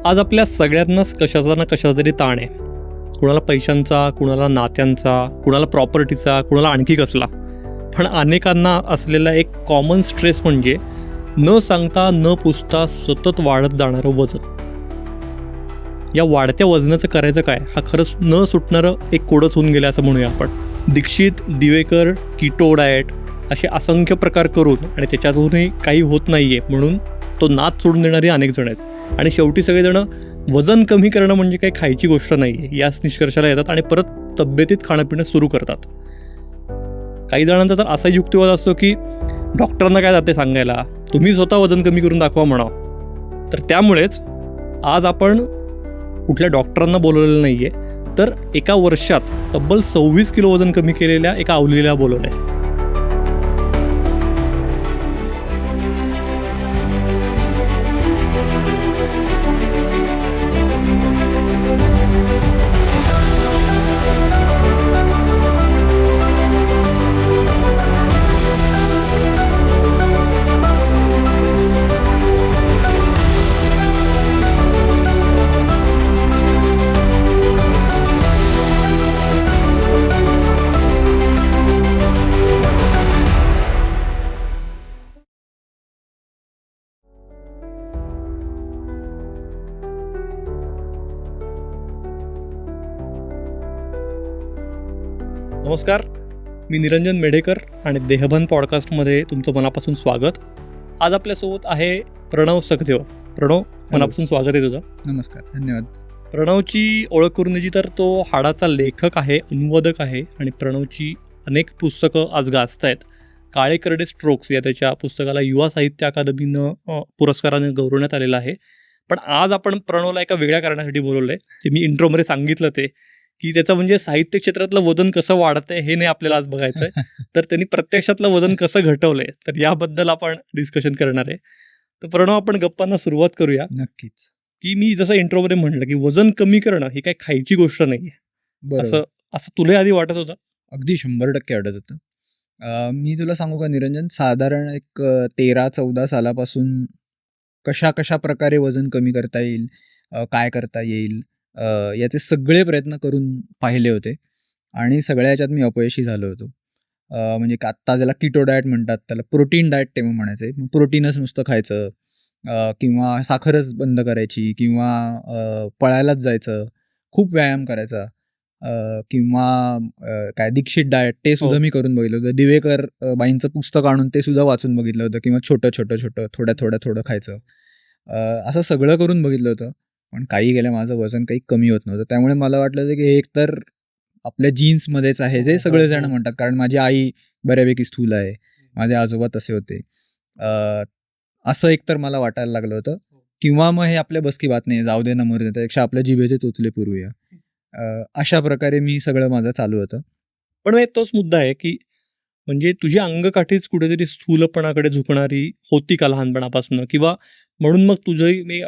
आज आपल्या सगळ्यांनाच कशाचा ना कशाचा तरी ताण आहे. कुणाला पैशांचा, कुणाला नात्यांचा, कुणाला प्रॉपर्टीचा, कुणाला आणखी कसला. पण अनेकांना असलेला एक कॉमन स्ट्रेस म्हणजे न सांगता न पुसता सतत वाढत जाणारं वजन. या वाढत्या वजनाचं करायचं काय हा खरंच न सुटणारं एक कोडच होऊन गेलं असं म्हणूया आपण. दीक्षित, दिवेकर, कीटो डाएट असे असंख्य प्रकार करून आणि त्याच्यातूनही काही होत नाही आहे म्हणून तो नाद सोडून देणारे अनेक जण आहेत. आणि शेवटी सगळेजण वजन कमी करणं म्हणजे काही खायची गोष्ट नाही आहे याच निष्कर्षाला येतात आणि परत तब्येतीत खाणं पिणं सुरू करतात. काही जणांचा तर असा युक्तिवाद असतो की डॉक्टरांना काय जाते सांगायला, तुम्ही स्वतः वजन कमी करून दाखवा म्हणावं. तर त्यामुळेच आज आपण कुठल्या डॉक्टरांना बोलवलेलं नाही आहे, तर एका वर्षात तब्बल 26 किलो वजन कमी केलेल्या एका अवलीला बोलवलं आहे. नमस्कार, मी निरंजन मेढेकर आणि देहबन पॉडकास्टमध्ये तुमचं मनापासून स्वागत. आज आपल्यासोबत आहे प्रणव सखदेव. प्रणव, मनापासून स्वागत आहे तुझं. नमस्कार, धन्यवाद. प्रणवची ओळख करून द्यायची तर तो हाडाचा लेखक आहे, अनुवादक आहे आणि प्रणवची अनेक पुस्तकं आज गाजत आहेत. काळे करडे स्ट्रोक्स या त्याच्या पुस्तकाला युवा साहित्य अकादमीनं पुरस्काराने गौरवण्यात आलेलं आहे. पण आज आपण प्रणवला एका वेगळ्या कारणासाठी बोलवलं आहे, जे मी इंट्रोमध्ये सांगितलं ते की त्याचं म्हणजे साहित्य क्षेत्रातलं वजन कसं वाढतंय हे नाही आपल्याला आज बघायचं आहे, तर त्यांनी प्रत्यक्षातलं वजन कसं घटवलंय तर याबद्दल आपण डिस्कशन करणार आहे. तर प्रणव, आपण गप्पांना सुरुवात करूया. नक्कीच. की मी जसं इंट्रोमध्ये म्हटलं की वजन कमी करणं ही काही खायची गोष्ट नाही आहे, असं असं तुला आधी वाटत होतं? अगदी 100% वाटत होतं. मी तुला सांगू का निरंजन, साधारण एक 13-14 सालापासून कशा प्रकारे वजन कमी करता येईल, काय करता येईल, याचे सगळे प्रयत्न करून पाहिले होते आणि सगळ्या याच्यात मी अपयशी झालो होतो. म्हणजे आत्ता ज्याला कीटो डाएट म्हणतात त्याला प्रोटीन डाएट तेव्हा म्हणायचे. प्रोटीनच नुसतं खायचं किंवा साखरच बंद करायची किंवा पळायलाच जायचं, खूप व्यायाम करायचा किंवा काय दीक्षित डाएट ते सुद्धा मी करून बघितलं होतं. दिवेकर बाईंचं पुस्तक आणून ते सुद्धा वाचून बघितलं होतं किंवा छोटं थोडं खायचं, असं सगळं करून बघितलं होतं. पण काही गेलं माझं वजन काही कमी होत नव्हतं. त्यामुळे मला वाटलं होतं की हे एकतर आपल्या जीन्समध्येच आहे, जे सगळेजण म्हणतात. कारण माझी आई बऱ्यापैकी स्थूल आहे, माझे आजोबा तसे होते, असं एकतर मला वाटायला लागलं होतं. किंवा मग हे आपल्या बसकी बात नाही, जाऊ दे ना मरू दे, त्यापेक्षा आपल्या जिभेचे चोचले पुरवूया, अशा प्रकारे मी सगळं माझं चालू होतं. पण तोच मुद्दा आहे की म्हणजे तुझी अंगकाठीच कुठेतरी स्थूलपणाकडे झुकणारी होती का लहानपणापासून, किंवा म्हणून मग तुझंही मी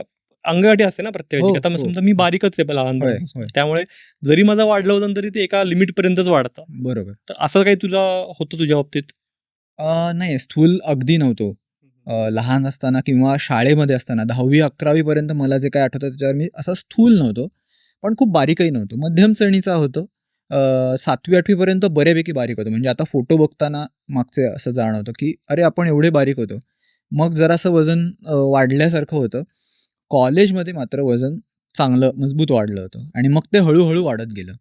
अंगकाठी असते ना प्रत्येकाची. आता समजा मी बारीकच आहे लहानपणापासून, त्यामुळे जरी माझं वाढलं होतं तरी ते एका लिमिट पर्यंतच वाढतं. बरोबर. तर असं काही तुला होतं तुझ्या बाबतीत? नाही, स्थूल अगदी नव्हतो. लहान असताना किंवा शाळेमध्ये असताना 10वी-11वी पर्यंत मला जे काय आठवतं त्याच्यावर मी असा स्थूल नव्हतो, पण खूप बारीकही नव्हतो, मध्यम श्रेणीचा होतो. 7वी-8वी पर्यंत बऱ्यापैकी बारीक होतो. म्हणजे आता फोटो बघताना मागचे असं जाणवतं की अरे आपण एवढे बारीक होतो. मग जरासं वजन वाढल्यासारखं होतं. कॉलेजमध्ये मात्र वजन चांगलं मजबूत वाढलं होतं आणि मग ते हळूहळू वाढत गेलं.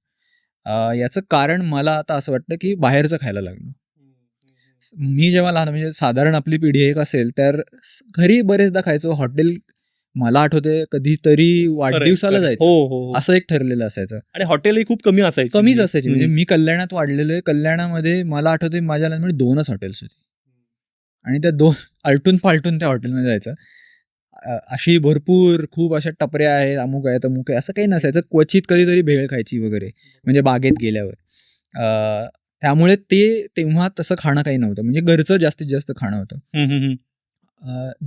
याचं कारण मला आता असं वाटतं की बाहेरचं खायला लागलो. मी जेव्हा लहान, म्हणजे साधारण आपली पिढी एक असेल तर घरी बरेचदा खायचो. हॉटेल मला आठवते कधीतरी वाढदिवसाला जायचं, असं एक ठरलेलं असायचं. आणि हॉटेलही खूप कमीच असायची. म्हणजे मी कल्याणात वाढलेलो आहे. कल्याणामध्ये मला आठवते माझ्या लहानपणी 2च हॉटेल्स होती आणि त्या 2 आलटून फालटून त्या हॉटेलमध्ये जायचं. अशी भरपूर खूप अशा टपऱ्या आहेत, अमुक आहे तमुक आहे, असं काही नसायचं. क्वचित कधीतरी भेळ खायची वगैरे, म्हणजे बागेत गेल्यावर. त्यामुळे ते तेव्हा तसं खाणं काही नव्हतं, म्हणजे घरचं जास्तीत जास्त खाणं होतं.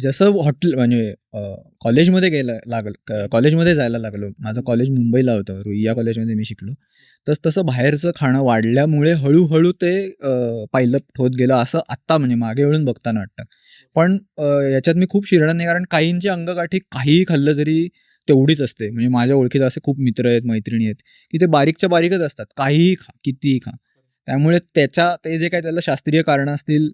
जसं हॉटेल म्हणजे कॉलेजमध्ये कॉलेजमध्ये जायला लागलो, माझं कॉलेज मुंबईला होतं, रुईया कॉलेजमध्ये मी शिकलो, तसं बाहेरचं खाणं वाढल्यामुळे हळूहळू ते पायलप होत गेलं, असं आत्ता म्हणजे मागे वळून बघताना वाटतं. पण याच्यात मी खूप शिरणार नाही, कारण काहींची अंगकाठी काहीही खाल्लं तरी तेवढीच असते. म्हणजे माझ्या ओळखीत असे खूप मित्र आहेत, मैत्रिणी आहेत, की ते बारीकच्या बारीकच असतात. काहीही खा, कितीही खा. त्यामुळे ते जे काही त्याला शास्त्रीय कारणं असतील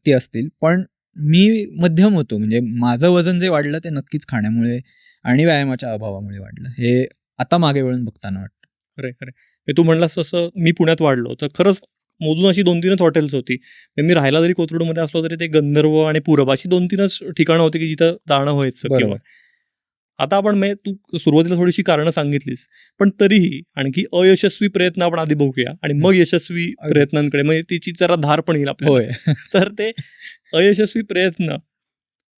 ती असतील. पण मी मध्यम होतो. म्हणजे माझं वजन जे वाढलं ते नक्कीच खाण्यामुळे आणि व्यायामाच्या अभावामुळे वाढलं. हे आता मागे वळून बघताना वाटतं. खरंय, खरंय. हे तू म्हणलास तसं मी पुण्यात वाढलो, तर खरंच मोजून अशी 2-3च हॉटेल्स होती. म्हणजे मी राहायला जरी कोथरूडमध्ये असलो तरी ते गंधर्व आणि पूरब अशी 2-3च ठिकाणं होती, की जिथं जाणं व्हायचं किंवा बरोबर. आता आपण तू सुरुवातीला थोडीशी कारणं सांगितलीस. पण तरीही आणखी अयशस्वी प्रयत्न आपण आधी बघूया आणि हं. मग यशस्वी अगदी. प्रयत्नांकडे म्हणजे तिची जरा धार पण येईल आपल्याला. होय. तर ते अयशस्वी प्रयत्न,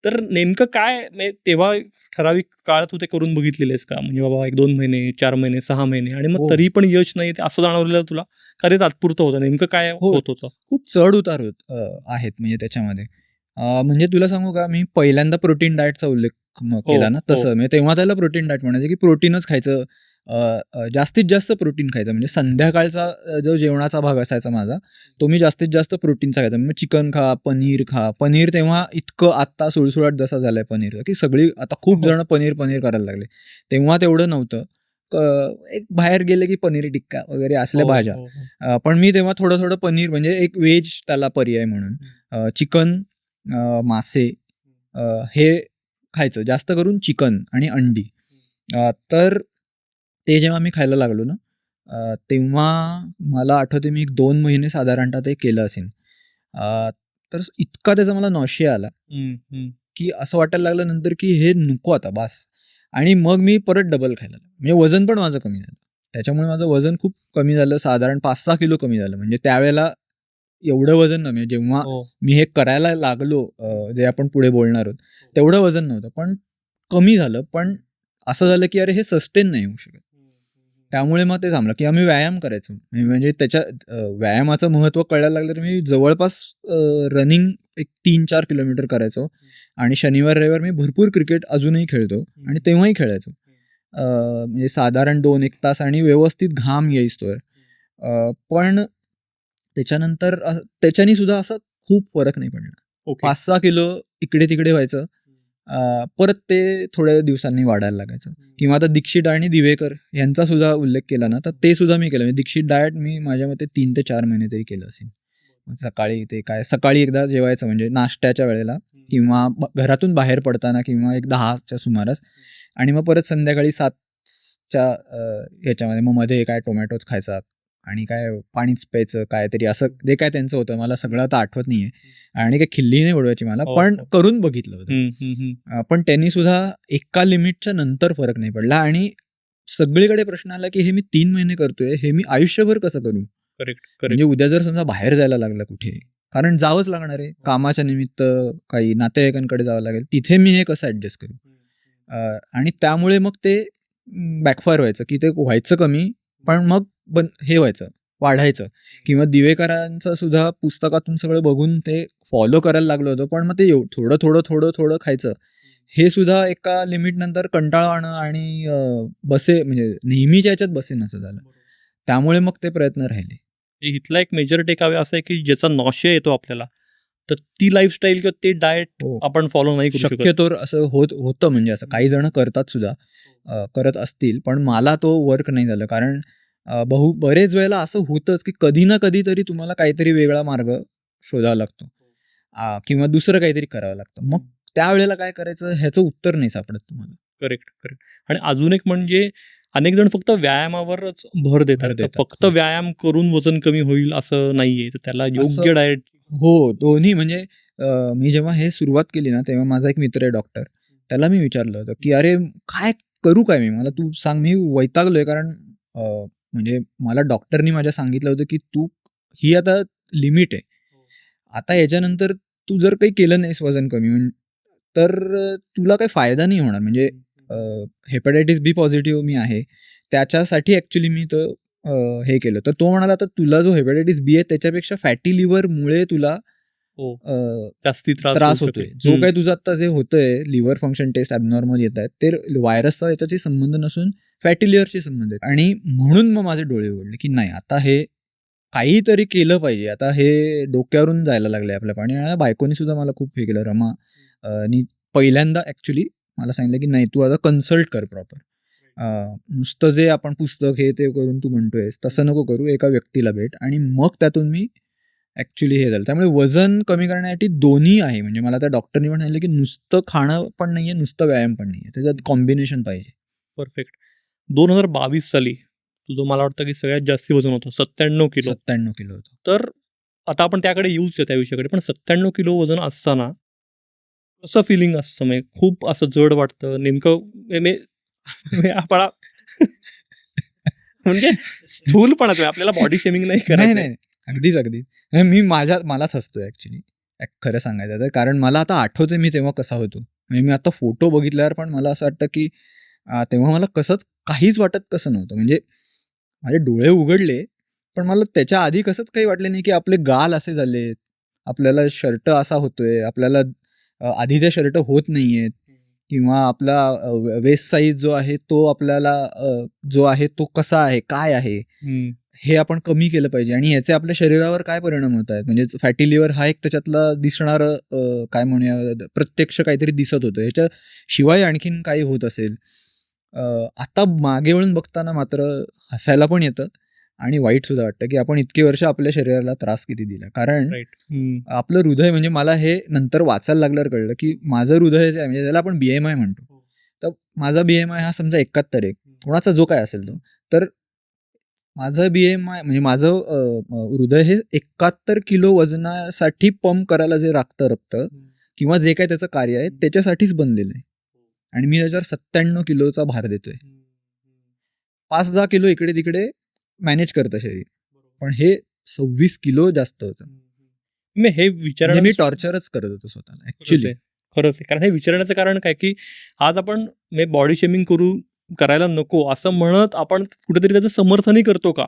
तर नेमकं काय म्हणजे तेव्हा ठराविक काळ तू ते करून बघितलेलेस का? म्हणजे बाबा 1-2 महिने, 4 महिने, 6 महिने आणि मग हो. तरी पण यश नाही ते असं जाणवलेलं तुला? का ते तात्पुरतं होतं? नेमकं काय हो. होत होतं? खूप चढ-उतार आहेत म्हणजे त्याच्यामध्ये. म्हणजे तुला सांगू का, मी पहिल्यांदा प्रोटीन डाएटचा उल्लेख हो, केला ना, हो. तसं म्हणजे तेव्हा त्याला प्रोटीन डाएट म्हणायचं, की प्रोटीनच खायचं. अ, जास्तीत जास्त प्रोटीन खायचं. म्हणजे संध्याकाळचा जो जेवणाचा भाग असायचा माझा, तो मी जास्तीत जास्त प्रोटीनचा खायचा. मग चिकन खा, पनीर खा. पनीर तेव्हा इतकं आत्ता सुळसुळाट जसा झालाय पनीरचा, की सगळी आता हो, खूप हो. जण पनीर करायला लागले. तेव्हा तेवढं नव्हतं. क एक बाहेर गेले की पनीर टिक्का वगैरे हो, असल्या भाज्या. हो, हो. पण मी तेव्हा थोडं-थोडं पनीर म्हणजे एक व्हेज त्याला पर्याय म्हणून चिकन, मासे अ, हे खायचं. जास्त करून चिकन आणि अंडी. तर ते जेव्हा मी खायला लागलो ना, तेव्हा मला आठवतंय मी 1-2 महिने साधारणतः ते केलं असेल. अ, तर इतका त्याचा मला नॉशिया आला, हं, हं. की असं वाटायला लागलं नंतर की हे नको आता बास. आणि मग मी परत डबल खायला लागलो. म्हणजे वजन पण माझं कमी झालं. त्याच्यामुळे माझं वजन खूप कमी झालं. साधारण 5-6 किलो कमी झालं. म्हणजे त्यावेळेला एवढं वजन नव्हतं. म्हणजे जेव्हा हो. मी हे करायला लागलो जे आपण पुढे बोलणार आहोत, तेवढं वजन नव्हतं. पण कमी झालं. पण असं झालं की अरे हे सस्टेन नाही होऊ शकत. त्यामुळे मग ते थांबलं, की आम्ही व्यायाम करायचो. म्हणजे व्यायामाचं महत्त्व कळायला लागलं तर मी जवळपास रनिंग एक 3-4 किलोमीटर करायचो आणि शनिवार, रविवार मी भरपूर क्रिकेट अजूनही खेळतो आणि तेव्हाही खेळायचो. म्हणजे साधारण 2-1 तास आणि व्यवस्थित घाम येईस्तोवर. पण त्याच्यानंतर त्याच्यानी सुद्धा असा खूप फरक नाही पडला. ओके. 5-6 किलो इकडे-तिकडे व्हायचं. परत ते थोड्या दिवसांनी वाढायला लागायचं. किंवा आता दीक्षित आणि दिवेकर यांचा सुद्धा उल्लेख केला ना, तर ते सुद्धा मी केलं. म्हणजे दीक्षित डाएट मी माझ्या मते 3 ते 4 महिने तरी केलं असेल. सकाळी ते काय सकाळी एकदा जेवायचं म्हणजे नाश्त्याच्या वेळेला किंवा घरातून बाहेर पडताना किंवा एक 10च्या सुमारास आणि मग परत संध्याकाळी 7च्या ह्याच्यामध्ये मग मध्ये काय टोमॅटोच खायचा आणि काय पाणीच प्यायचं काहीतरी असं जे काय त्यांचं होतं मला सगळं आता आठवत नाहीये आणि काही खिल्ली नाही उडवायची मला हो, पण हो. करून बघितलं होतं. हं, हं, हं. पण त्यांनी सुद्धा एका लिमिटच्या नंतर फरक नाही पडला आणि सगळीकडे प्रश्न आला, की हे मी 3 महिने करतोय, हे मी आयुष्यभर कसं करू? करेक्ट, म्हणजे करेक्ट. उद्या जर समजा बाहेर जायला लागलं कुठे, कारण जावंच लागणार आहे. कामाच्या निमित्त काही नातेवाईकांकडे जावं लागेल. तिथे मी हे कसं ॲडजस्ट करू? आणि त्यामुळे मग ते बॅकफायर व्हायचं, की ते व्हायचं कमी, पण मग हे व्हायचं, वाढायचं किंवा दिवेकरांचं सुद्धा पुस्तकातून सगळं बघून ते फॉलो करायला लागलो होतो. पण मग ते थोडं, थोडं, थोडं, थोडं खायचं. हे सुद्धा एका लिमिटनंतर कंटाळवाणं आणि म्हणजे नेहमीच्या ह्याच्यात बसेनासं झालं. त्यामुळे मग ते प्रयत्न राहिले. इथला एक मेजर टेक अवे असा आहे, की ज्याचा नॉशिया येतो आपल्याला, तर ती लाईफस्टाईल किंवा ते डाएट हो. आपण फॉलो नाही करू शकत. शक्यतोवर असं होतं म्हणजे असं काही जण करतात सुद्धा. करत असतील. पण मला तो वर्क नाही झालं. कारण बरेच वेळेला असं होतंच, की कधी ना कधीतरी तुम्हाला काहीतरी वेगळा मार्ग शोधावा लागतो. किंवा दुसरं काहीतरी करावं लागतं. मग त्यावेळेला काय करायचं ह्याचं उत्तर नाही सापडत तुम्हाला. Correct, correct. आणि अजून एक म्हणजे अनेक जण फक्त व्यायामावरच भर देतात. भर तर देतात. फक्त हो. व्यायाम करून वजन कमी होईल असं नाहीये. तर त्याला असं योग्य डाएट हो, दोन्ही म्हणजे मी जेव्हा हे सुरुवात केली ना, तेव्हा माझा एक मित्र आहे डॉक्टर. त्याला मी विचारलं होतं, की "अरे, काय करू काय मी? मला तू सांग." मी वैतागलोय कारण अ, म्हणजे मला डॉक्टरनी माझ्या सांगितलं होतं, की "तू ही आता लिमिट आहे. आता याच्यानंतर तू जर काही केलं नाहीस वजन कमी तर तुला काही फायदा नाही होणार." म्हणजे हेपॅटायटिस बी पॉझिटिव्ह मी आहे. त्याच्यासाठी ॲक्चुअली मी हे केलं. तर तो म्हणाला, "आता तुला जो हेपॅटायटिस बी आहे त्याच्यापेक्षा फॅटी लिव्हरमुळे तुला हो, अ, जास्ती त्रास होऊ त्रास होतोय. शकेल. जो काही तुझं आता जे होतंय लिव्हर फंक्शन टेस्ट ॲबनॉर्मल येतायत, ते व्हायरसचा याच्याशी संबंध नसून फॅटी लिव्हरशी संबंध आहेत." आणि म्हणून मग माझे डोळे उघडले, की नाही आता हे काहीतरी केलं पाहिजे. आता हे डोक्यावरून जायला लागलंय आपल्या पाणी आणि बायकोनी सुद्धा मला खूप हे केलं. रमा नी पहिल्यांदा ॲक्चुअली मला सांगितलं की नाही, तू आता कन्सल्ट कर प्रॉपर. नुसतं जे आपण पुस्तक हे ते करून तू म्हणतोयस तसं नको करू, एका व्यक्तीला भेट. आणि मग त्यातून मी ॲक्च्युली हे झालं. त्यामुळे वजन कमी करण्यासाठी दोन्ही आहे. म्हणजे मला त्या डॉक्टरनी पण सांगितलं की नुसतं खाणं पण नाही आहे, नुसतं व्यायाम पण नाही आहे. त्याच्यात कॉम्बिनेशन पाहिजे. परफेक्ट. 2022 साली तुझं मला वाटतं की सगळ्यात जास्ती वजन होतं 97 किलो. 97 किलो होतं. तर आता आपण त्याकडे येऊच त्या विषयाकडे, पण 97 किलो वजन असताना कसं फिलिंग असतं? म्हणजे खूप असं जड वाटतं नेमकं आपण म्हणजे स्थूलपणाच आपल्याला बॉडी शेमिंग नाही नाही, करायचं. नाही. अगदीच, अगदीच. मी मलाच हसतोय ॲक्च्युली. खरं सांगायचं तर. कारण मला आता आठवतंय मी तेव्हा कसा होतो. म्हणजे मी आता फोटो बघितल्यावर पण मला असं वाटतं की तेव्हा मला काहीच वाटत कसं नव्हतं. म्हणजे माझे डोळे उघडले, पण मला त्याच्या आधी कसंच काही वाटलं नाही की आपले गाल असे झालेत, आपल्याला शर्ट असा होतोय, आपल्याला आधीचे शर्ट होत नाहीयेत किंवा आपला वेस्ट साईज जो आहे तो आपल्याला जो आहे तो कसा आहे, काय आहे, हे आपण कमी केलं पाहिजे. आणि याचे आपल्या शरीरावर काय परिणाम होत आहेत. म्हणजे फॅटी लिव्हर हा एक त्याच्यातला दिसणारं काय म्हणूया प्रत्यक्ष काहीतरी दिसत होतं. याच्याशिवाय आणखीन काही होत असेल. आता मागे वळून बघताना मात्र हसायला पण येतं आणि वाईट सुद्धा वाटतं की आपण इतकी वर्ष आपल्या शरीराला त्रास किती दिला. कारण आपलं हृदय, म्हणजे मला हे नंतर वाचायला लागल्यावर कळलं की माझं हृदय जे आहे, म्हणजे त्याला आपण BMI म्हणतो. तर माझा BMI हा समजा 71 आहे, कोणाचा जो काय असेल तो. तर माझं BMI म्हणजे माझं हृदय हे 71 किलो वजनासाठी पंप करायला जे लागतं रक्त किंवा जे काही त्याचं कार्य आहे त्याच्यासाठीच बनलेलं आहे. आणि मी त्याच्यावर 97 किलोचा भार देतोय. 5-10 किलो इकडे तिकडे मॅनेज करतं शरीर, पण हे 26 किलो जास्त होतं. मी हे म्हणजे मी टॉर्चरच करत होतो स्वतःला ॲक्च्युली. खरंच आहे. कारण हे विचारण्याचं कारण काय की आज आपण बॉडी शेमिंग करायला नको असं म्हणत आपण कुठेतरी त्याचं समर्थनही करतो का?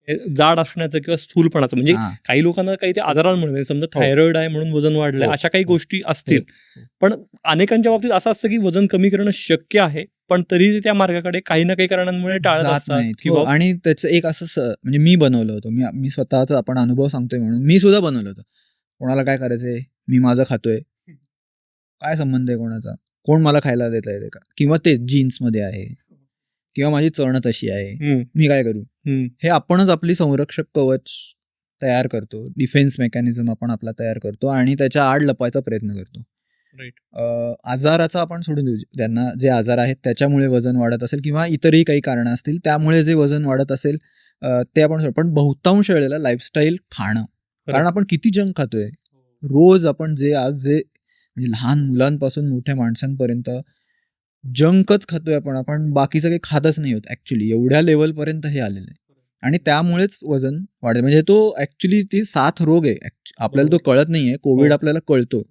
हे जाड असण्याचं किंवा स्थूलपणाचं. म्हणजे हां. काही लोकांना काही ते आजारांमुळे, म्हणजे समजा हो. थायरॉइड आहे म्हणून वजन वाढलंय, हो. अशा काही हो. गोष्टी असतील. हो. पण अनेकांच्या बाबतीत असं असतं की वजन कमी करणं शक्य आहे, पण तरी ते त्या मार्गाकडे काही ना काही कारणांमुळे टाळत जात असतात नाहीत. हो. किंवा आणि त्याचं एक असं म्हणजे मी बनवलं होतं. मी स्वतःचा आपण अनुभव सांगतोय म्हणून मी सुद्धा बनवलं होतं. कोणाला काय करायचंय? मी माझं खातोय. काय संबंध आहे कोणाचा? कोण मला खायला देतंय का? किंवा ते जीन्समध्ये आहे किंवा माझी चण तशी आहे. मी काय करू? हे आपणच आपली संरक्षक कवच तयार करतो. डिफेन्स मेकॅनिझम आपण आपला तयार करतो आणि त्याच्या आड लपवायचा प्रयत्न करतो. आजाराचा आपण सोडून देऊ. त्यांना जे आजार आहेत त्याच्यामुळे वजन वाढत असेल किंवा इतरही काही कारणं असतील त्यामुळे जे वजन वाढत असेल ते आपण पण बहुतांश वेळेला लाईफस्टाईल खाणं. कारण आपण किती जंक खातोय. रोज आपण जे म्हणजे लहान मुलांपासून मोठ्या माणसांपर्यंत जंकच खातोय आपण बाकीचं काही खातच नाही होत ॲक्च्युली. एवढ्या लेवलपर्यंत हे आलेलं आहे. आणि त्यामुळेच वजन वाढेल. म्हणजे तो ॲक्च्युली ती साथ रोग आहे. आपल्याला तो कळत नाहीये. कोविड आपल्याला कळतो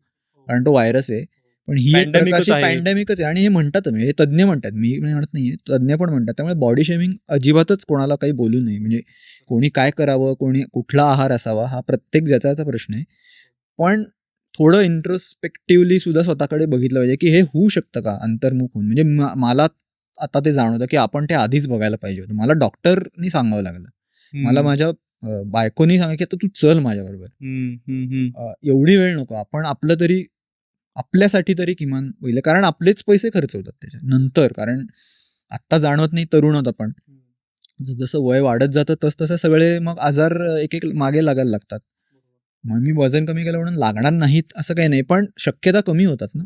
कारण तो व्हायरस आहे. पण ही एक प्रकारची पॅन्डेमिकच आहे. आणि हे म्हणतात, हे तज्ज्ञ म्हणतात, मी म्हणत नाहीये, तज्ज्ञ पण म्हणतात. त्यामुळे बॉडी शेमिंग अजिबातच कोणाला काही बोलू नये. म्हणजे कोणी काय करावं, कोणी कुठला आहार असावा हा प्रत्येक ज्याचा प्रश्न आहे. पण थोडं इंट्रोस्पेक्टिव्हली सुद्धा स्वतःकडे बघितलं पाहिजे की हे होऊ शकतं का अंतर्मुख होऊन. म्हणजे मला आता ते जाणवतं की आपण ते आधीच बघायला पाहिजे होतं. मला डॉक्टरनी सांगावं लागलं. मला माझ्या बायकोनी सांगितलं की आता तू चल माझ्याबरोबर. एवढी वेळ नको. आपण आपलं तरी आपल्यासाठी तरी किमान होईल. कारण आपलेच पैसे खर्च होतात त्याच्यात नंतर. कारण आत्ता जाणवत नाही, तरुण आहोत आपण. जसं वय वाढत जातं तसं सगळे मग आजार एक मागे लागायला लागतात. मग मी वजन कमी केलं म्हणून लागणार नाहीत असं काही नाही, पण शक्यता कमी होतात ना.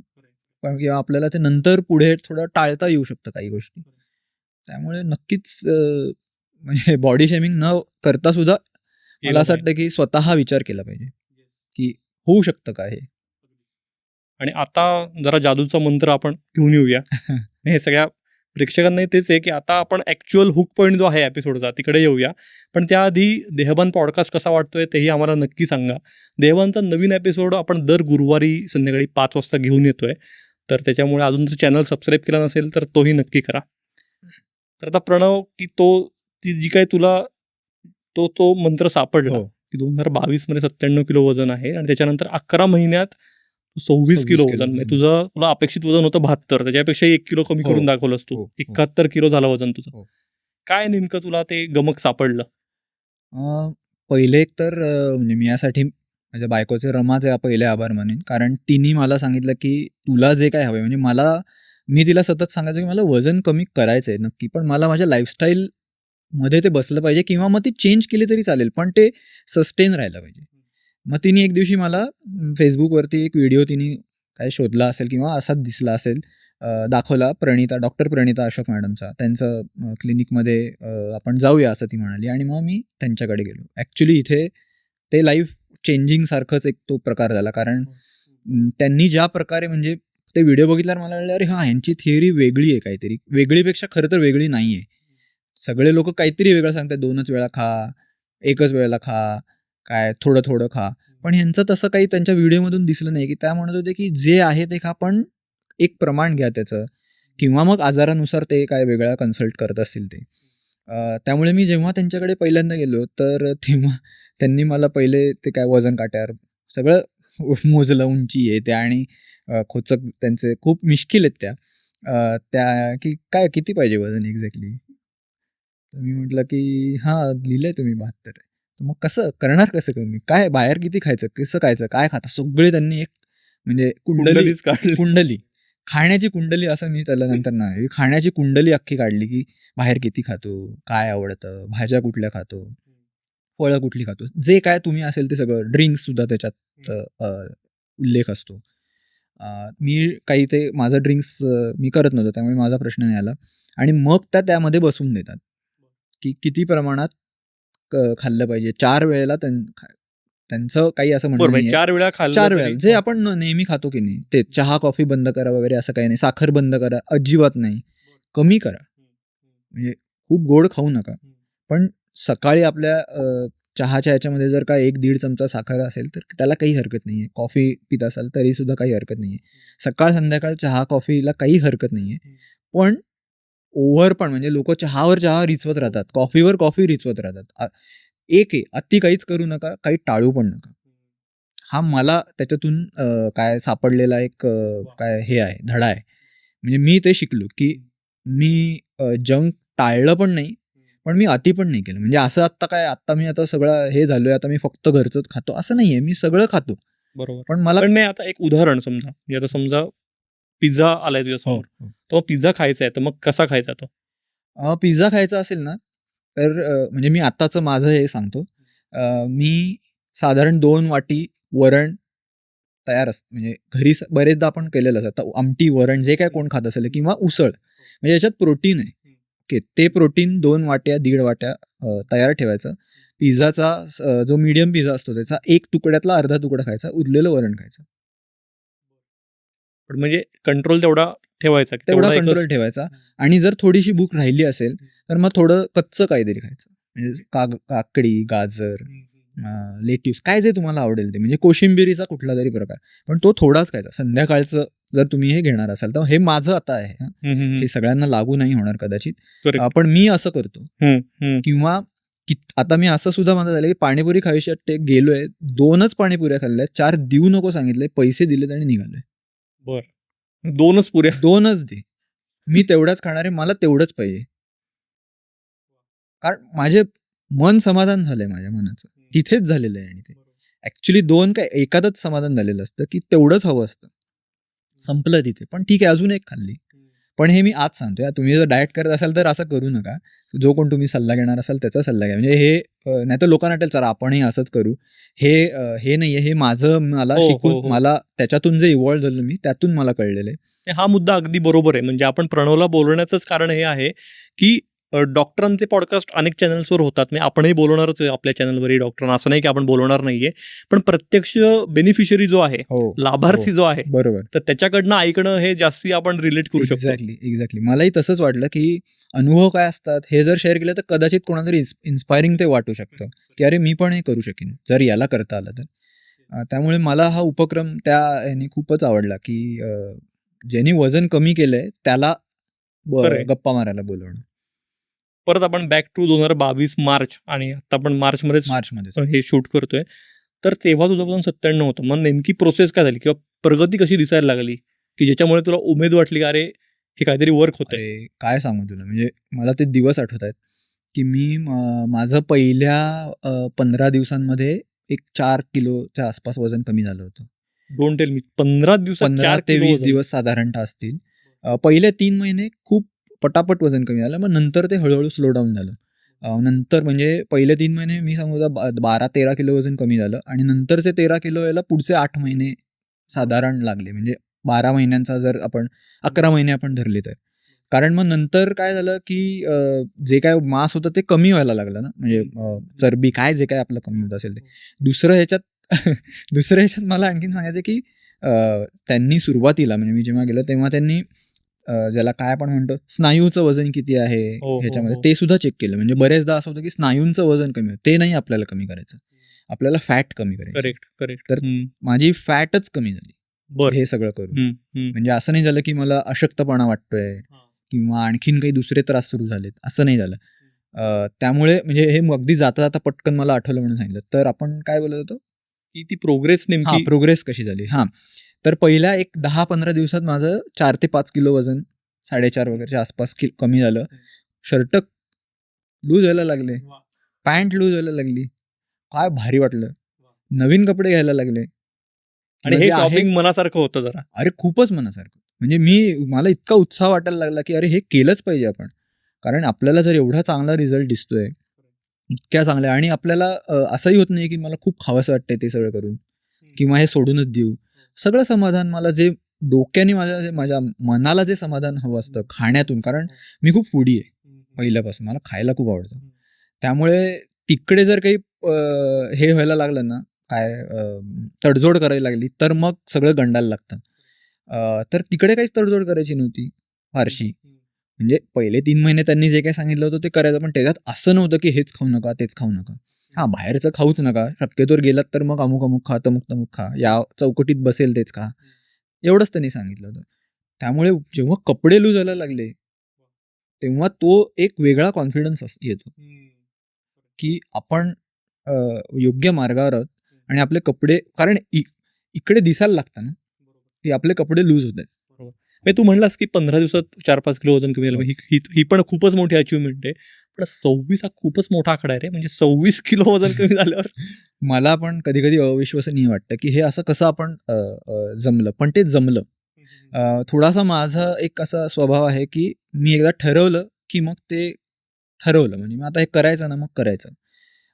पण किंवा आपल्याला ते नंतर पुढे थोडं टाळता येऊ शकतं काही गोष्टी. त्यामुळे नक्कीच म्हणजे बॉडी शेमिंग न करता सुद्धा मला असं वाटतं की स्वतः विचार केला पाहिजे की होऊ शकतं का हे. आणि आता जरा जादूचा मंत्र आपण घेऊन येऊया. हे सगळ्या प्रेक्षकांनाही तेच आहे की आता आपण ॲक्च्युअल हुक पॉईंट जो आहे एपिसोडचा तिकडे येऊया. पण त्याआधी देहबान पॉडकास्ट कसा वाटतोय तेही आम्हाला नक्की सांगा. देहबानचा नवीन एपिसोड आपण दर गुरुवारी संध्याकाळी 5 वाजता घेऊन येतोय. तर त्याच्यामुळे अजून जर चॅनल सबस्क्राईब केला नसेल तर तोही नक्की करा. तर आता प्रणव की ती जी काही तुला तो मंत्र सापडला की 2022 मध्ये 97 किलो वजन आहे आणि त्याच्यानंतर 11 महिन्यात 26 किलो वजन. म्हणजे तुला अपेक्षित वजन होतं 72, त्याच्यापेक्षा 1 किलो कमी करून दाखवलंस तू. 71 किलो झालं वजन तुझं. काय नेमकं तुला ते गमक सापडलं? पहिले एक तर म्हणजे मी यासाठी माझ्या बायकोचे रमाचे पहिले आभार मानेन. कारण तिने मला सांगितलं की तुला जे काय हवंय, म्हणजे मला मी तिला सतत सांगायचो की मला वजन कमी करायचं आहे नक्की, पण मला माझ्या लाईफस्टाईलमध्ये ते बसलं पाहिजे किंवा मग ती चेंज केली तरी चालेल, पण ते सस्टेन राहायला पाहिजे. मग तिने एक दिवशी मला फेसबुकवरती एक व्हिडिओ तिने काय शोधला असेल किंवा असाच दिसला असेल, दाखवला डॉक्टर प्रणिता अशोक मॅडमचा. त्यांचं क्लिनिकमध्ये आपण जाऊया असं ती म्हणाली आणि मग मी त्यांच्याकडे गेलो. ॲक्च्युली इथे ते लाईफ चेंजिंगसारखंच एक तो प्रकार झाला, कारण त्यांनी ज्या प्रकारे म्हणजे ते व्हिडिओ बघितल्यावर मला कळलं, अरे हां, ह्यांची थिअरी वेगळी आहे काहीतरी. वेगळीपेक्षा खरं तर वेगळी नाही आहे. सगळे लोक काहीतरी वेगळं सांगतात, 2च वेळा खा, 1च वेळेला खा, काय थोडं थोडं खा. पण ह्यांचं तसं काही त्यांच्या व्हिडिओमधून दिसलं नाही, की त्या म्हणत होते की जे आहे ते खा, पण एक प्रमाण घ्या त्याचं, किंवा मग आजारानुसार ते काय वेगळा कन्सल्ट करत असतील ते. त्यामुळे मी जेव्हा त्यांच्याकडे पहिल्यांदा गेलो तर तेव्हा त्यांनी मला पहिले ते काय वजन काट्यावर सगळं मोजलं, उंची आहे त्या आणि खोचक त्यांचे खूप मिश्किल आहेत त्या. त्या की काय किती पाहिजे वजन एक्झॅक्टली. तर मी म्हटलं की हां, लिहिलंय तुम्ही 72. तर मग कसं करणार, कसं कमी, काय बाहेर किती खायचं, कसं खायचं, काय खाता, सगळे त्यांनी एक म्हणजे कुंडलीच काढली. कुंडली, खाण्याची कुंडली असं मी त्याला नंतर नाही, खाण्याची कुंडली अख्खी काढली की बाहेर किती खातो, काय आवडतं, भाज्या कुठल्या खातो, फळं कुठली खातो, जे काय तुम्ही असेल ते सगळं, ड्रिंक्स सुद्धा त्याच्यात उल्लेख असतो. मी काही ते माझं ड्रिंक्स मी करत नव्हतो, त्यामुळे माझा प्रश्न नाही आला. आणि मग त्यामध्ये बसवून देतात की किती प्रमाणात खाल्लं पाहिजे. 4 वेळेला त्यांचं काही असं म्हणणं बरं, म्हणजे नाहीये. 4 4 वेळा खाल्लं वेळेला तरी जे आपण नेहमी खातो की नाही, ते चहा कॉफी बंद करा वगैरे असं काही नाही, साखर बंद करा अजिबात नाही, कमी करा. म्हणजे खूप गोड खाऊ नका. पण सकाळी आपल्या चहाच्या ह्याच्यामध्ये जर का 1-1.5 चमचा साखर असेल तर त्याला काही हरकत नाहीये. कॉफी पित असाल तरी सुद्धा काही हरकत नाहीये. सकाळ संध्याकाळ चहा कॉफीला काही हरकत नाहीये. पण ओव्हर पण म्हणजे लोकं चहावर चहा रिचवत राहतात, कॉफीवर कॉफी रिचवत राहतात. एक आहे, अति काहीच करू नका, काही टाळू पण नका. हा मला त्याच्यातून काय सापडलेला एक काय हे आहे, धडा आहे. म्हणजे मी ते शिकलो की मी जंक टाळलं पण नाही, पण मी अति पण नाही केलं. म्हणजे असं आत्ता मी आता सगळं हे झालोय, आता मी फक्त घरचंच खातो असं नाहीये. मी सगळं खातो. बरोबर. पण मला पण नाही, आता एक उदाहरण समजा, म्हणजे आता समजा पिझ्झा आलाय तुझ्यासमोर, तो पिझ्झा खायचा आहे, तर मग कसा खायचा तो? पिझ्झा खायचा असेल ना, तर म्हणजे मी आत्ताचं माझं हे सांगतो. मी साधारण 2 वाटी वरण तयार असतं. म्हणजे घरी बरेचदा आपण केलेलं असतं. तर आमटी, वरण जे काय कोण खात असेल किंवा उसळ, म्हणजे याच्यात प्रोटीन आहे. ओके. ते प्रोटीन 2 वाट्या, 1.5 वाट्या तयार ठेवायचं. पिझ्झाचा जो मीडियम पिझ्झा असतो त्याचा 1 तुकड्यातला अर्धा तुकडा खायचा, उरलेलं वरण खायचं. पण म्हणजे कंट्रोल तेवढा ठेवायचा, की तेवढा तेवढा एकच. कंट्रोल ठेवायचा. आणि जर थोडीशी भूक राहिली असेल, तर मग थोडं कच्चं काहीतरी खायचं. म्हणजे काकडी, गाजर, लेट्यूस काय जे तुम्हाला आवडेल ते, म्हणजे कोशिंबिरीचा कुठलातरी प्रकार. पण तो थोडाच खायचा. संध्याकाळचं जर तुम्ही हे घेणार असाल, तर हे माझं आता आहे हं. हे सगळ्यांना लागू नाही होणार कदाचित. Correct. पण मी असं करतो. हं, हं. किंवा आता मी असं सुद्धा माझं झालं, की पाणीपुरी खावीशी वाटते, गेलोय, 2च पाणीपुऱ्या खाल्ल्या, 4 देऊ नको सांगितले, पैसे दिलेत आणि निघालोय. बरं. 2च पुऱ्या. 2च दे. मी तेवढाच खाणार आहे, मला तेवढंच पाहिजे. कारण माझे मन समाधान झालंय माझ्या मनाचं. तिथेच झालेलं आहे आणि ते. ॲक्च्युअली 2 काय एखादंच समाधान झालेलं असतं, की तेवढंच हवं असतं. संपलं तिथे. पण ठीक आहे, अजून एक खाल्ली. पण हे मी आज सांगतोय, तुम्ही जर डाएट करत असाल तर असं करू नका. जो कोण तुम्ही सल्ला घेणार असाल त्याचा सल्ला घ्या. म्हणजे हे नाहीतर लोकांना वाटेल चला आपणही असंच करू. हे नाहीये, हे माझं मला हो, हो, शिकून हो. मला त्याच्यातून जे इव्हॉल्व झालो मी त्यातून मला कळलेलं आहे. हा मुद्दा अगदी बरोबर आहे. म्हणजे आपण प्रणवला बोलवण्याचंच कारण हे आहे, की डॉक्टरांचे पॉडकास्ट अनेक चॅनल्सवर होतात. म्हणजे आपणही बोलवणारच आहे आपल्या चॅनलवरही डॉक्टरांना, असं नाही की आपण बोलवणार नाहीये. पण प्रत्यक्ष बेनिफिशरी जो आहे, हो, लाभार्थी जो आहे, बरोबर. तर त्याच्याकडनं ऐकणं हे जास्ती आपण रिलेट करू शकतो. एक्झॅक्टली. मलाही तसंच वाटलं, की अनुभव काय असतात हे जर शेअर केलं तर कदाचित कोणातरी इन्स्पायरिंग ते वाटू शकतं, की अरे मी पण हे करू शकेन, जर याला करता आलं तर. त्यामुळे मला हा उपक्रम त्या ह्याने खूपच आवडला, की ज्यांनी वजन कमी केलंय त्याला खरंय. गप्पा मारायला बोलवणं. परत आपण बॅक टू 2022 मार्च, आणि आता आपण मार्चमध्येच मार्चमध्येच. हे शूट करतोय. तर तेव्हा तुझं वजन 97 होतं. मग नेमकी प्रोसेस काय झाली, किंवा प्रगती कशी दिसायला लागली, की ज्याच्यामुळे तुला उमेद वाटली, की अरे हे काहीतरी वर्क होतंय? अरे काय सांगू तुला, म्हणजे मला ते दिवस आठवत आहेत, की मी माझं पहिल्या 15 दिवसांमध्ये एक 4 किलोच्या आसपास वजन कमी झालं होतं. Don't tell me. 15 दिवसात 15 4 ते किलो 20 वजन. दिवस साधारणतः असतील. पहिले 3 महिने खूप पटापट वजन कमी झालं. मग नंतर ते हळू-हळू स्लो डाऊन झालं. नंतर म्हणजे पहिले 3 महिने मी सांगू 12-13 किलो वजन कमी झालं आणि नंतरचे 13 किलो यायला पुढचे 8 महिने साधारण लागले. म्हणजे 12 महिन्यांचा जर आपण 11 महिने आपण धरले तर. कारण मग नंतर काय झालं, की जे काय मास होतं ते कमी व्हायला लागलं ना, म्हणजे चरबी काय जे काय आपलं कमी होत असेल ते. दुसरं ह्याच्यात दुसऱ्या ह्याच्यात मला आणखीन सांगायचं की त्यांनी सुरुवातीला म्हणजे मी जेव्हा गेलो तेव्हा त्यांनी ज्याला काय आपण म्हणतो स्नायूचं वजन किती आहे हो, ह्याच्यामध्ये हो. ते सुद्धा चेक केलं. म्हणजे बरेचदा असं होतं की स्नायूंचं वजन कमी होतं. ते नाही आपल्याला कमी करायचं. आपल्याला फॅट कमी करायची. Correct, correct. तर माझी फॅटच कमी झाली बरं. हे सगळं करून. हं. म्हणजे असं नाही झालं की मला अशक्तपणा वाटतोय किंवा आणखीन काही दुसरे त्रास सुरू झालेत, असं नाही झालं. त्यामुळे म्हणजे हे अगदी जाता-जाता पटकन मला आठवलं म्हणून सांगितलं. तर आपण काय बोलत होतो? की ती प्रोग्रेस नेमकी प्रोग्रेस कशी झाली? तर पहिल्या एक 10-15 दिवसात माझं 4 ते 5 किलो वजन 4.5 वगैरेच्या आसपास कमी झालं. शर्ट लूज व्हायला लागले. पॅन्ट लूज व्हायला लागली. काय भारी वाटलं. नवीन कपडे घ्यायला लागले. आणि किंवा हे जे आहे शॉपिंग मनासारखं होतं जरा. अरे खूपच मनासारखं. म्हणजे मला इतका उत्साह वाटायला लागला, की अरे हे केलंच पाहिजे आपण. कारण आपल्याला जर एवढा चांगला रिझल्ट दिसतोय, इतक्या चांगल्या आणि आपल्याला असंही होत नाही, की मला खूप खावंसं वाटतंय ते सगळं करून किंवा हे सोडूनच देऊ. सगळं समाधान मला जे डोक्याने माझ्या मनाला जे समाधान हवं असतं खाण्यातून, कारण मी खूप फूडी आहे पहिल्यापासून. मला खायला खूप आवडतं. त्यामुळे तिकडे जर काही हे व्हायला लागलं ना, काय तडजोड करायला लागली, तर मग सगळं गंडायला लागतं. तर तिकडे काहीच तडजोड करायची नव्हती फारशी. म्हणजे पहिले 3 महिने त्यांनी जे काही सांगितलं होतं ते करायचं, पण त्याच्यात असं नव्हतं की हेच खाऊ नका, तेच खाऊ नका. बाहेरचं खाऊच नका. शक्यतोवर गेलात तर मग अमुक-अमुक खा, तमुक-तमुक खा. या चौकटीत बसेल तेच खा. एवढंच त्यांनी सांगितलं होतं. त्यामुळे जेव्हा कपडे लूज व्हायला लागले, तेव्हा तो एक वेगळा कॉन्फिडन्स येतो, की आपण अ, योग्य मार्गावर आहोत आणि आपले कपडे कारण इकडे दिसायला लागतं ना, की आपले कपडे लूज होत आहेत. बरोबर. म्हणजे तू म्हणलास की 15 दिवसात 4-5 किलो वजन कमी झालं. हो. ही पण खूपच मोठी अचीव्हमेंट आहे. पण 26 हा खूपच मोठा आकडा आहे रे. म्हणजे 26 किलो वजन कमी झाल्यावर मला पण कधी-कधी अविश्वसनीय वाटतं, की हे असं कसं आपण जमलं. पण ते जमलं. थोडासा माझा एक असा स्वभाव आहे, की मी एकदा ठरवलं, की मग ते ठरवलं. म्हणजे मग आता हे करायचं ना, मग करायचं.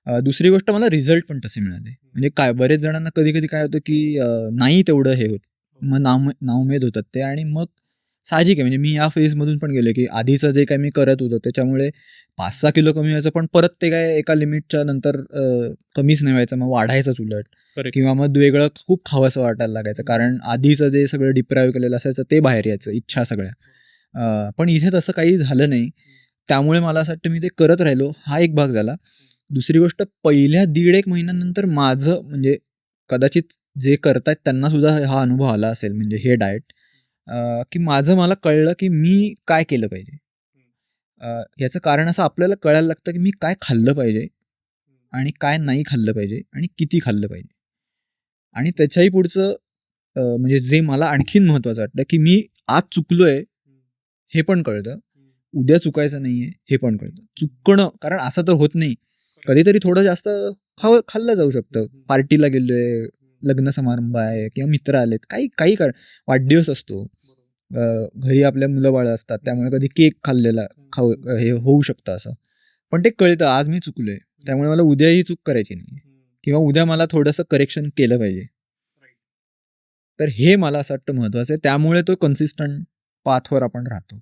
दुसरी गोष्ट मला रिझल्ट पण तसे मिळाले. म्हणजे काय बरेच जणांना कधी-कधी काय होतं, की नाही तेवढं हे होत. मग नाउमेद होतात ते आणि मग साहजिक आहे. म्हणजे मी या फेजमधून पण गेलो, की आधीचं जे काही मी करत होतो त्याच्यामुळे 5-6 किलो कमी व्हायचं, पण परत ते काय एका लिमिटच्या नंतर कमीच नाही व्हायचं, मग वाढायचंच उलट. करेक्ट. किंवा मग वेगळं खूप खावंसं वाटायला लागायचं. कारण आधीचं जे सगळं डिप्राईव्ह केलेलं असायचं ते बाहेर यायचं, इच्छा सगळ्या. पण इथे तसं काही झालं नाही. त्यामुळे मला असं वाटतं मी ते करत राहिलो. हा एक भाग झाला. दुसरी गोष्ट पहिल्या 1.5-1 महिन्यानंतर माझं म्हणजे कदाचित जे करतायत त्यांना सुद्धा हा अनुभव आला असेल म्हणजे हे डाएट की माझं मला कळलं की मी काय केलं पाहिजे. याचं कारण असं आपल्याला कळायला लागतं की मी काय खाल्लं पाहिजे आणि काय नाही खाल्लं पाहिजे आणि किती खाल्लं पाहिजे. आणि त्याच्याही पुढचं म्हणजे जे मला आणखीन महत्त्वाचं वाटतं की मी आज चुकलोय हे पण कळतं. उद्या चुकायचं नाहीये हे पण कळतं. चुकणं कारण असं तर होत नाही. कधीतरी थोडं जास्त खाल्लं जाऊ शकतं. पार्टीला गेलोय, लग्न समारंभ आहे किंवा मित्र आलेत. काही काही वाढदिवस असतो. घरी आपल्या मुलं-बाळं असतात. त्यामुळे कधी केक खाल्लेला हे होऊ शकतं असं. पण ते कळतं आज मी चुकलोय. त्यामुळे मला उद्या ही चूक करायची नाही किंवा उद्या मला थोडंसं करेक्शन केलं पाहिजे. तर हे मला असं वाटतं महत्त्वाचं आहे. त्यामुळे तो कन्सिस्टंट पाथवर आपण राहतो.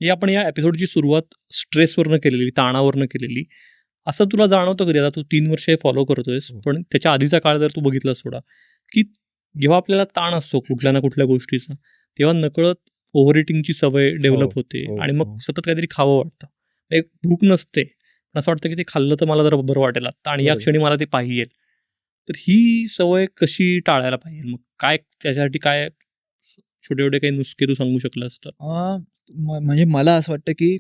ही आपण या एपिसोडची सुरुवात स्ट्रेसवरनं केलेली, ताणावरनं केलेली. असं तुला जाणवतं कधी आता तू 3 वर्ष हे फॉलो करतोयस, हो. पण त्याच्या आधीचा काळ जर तू बघितलास थोडा, की जेव्हा आपल्याला ताण असतो कुठल्या ना कुठल्या गोष्टीचा, तेव्हा नकळत ओव्हर ईटिंगची सवय हो, डेव्हलप होते हो, आणि मग हो. सतत काहीतरी खावं वाटतं. एक भूक नसते, पण असं वाटतं की ते खाल्लं तर मला जरा बरं वाटेल आता आणि या बरोबर. क्षणी मला ते पाहिजे. तर ही सवय कशी टाळायला पाहिजे? मग काय त्याच्यासाठी काय छोटे-छोटे काही नुसके तू सांगू शकलास तर? म्हणजे मला असं वाटतं, की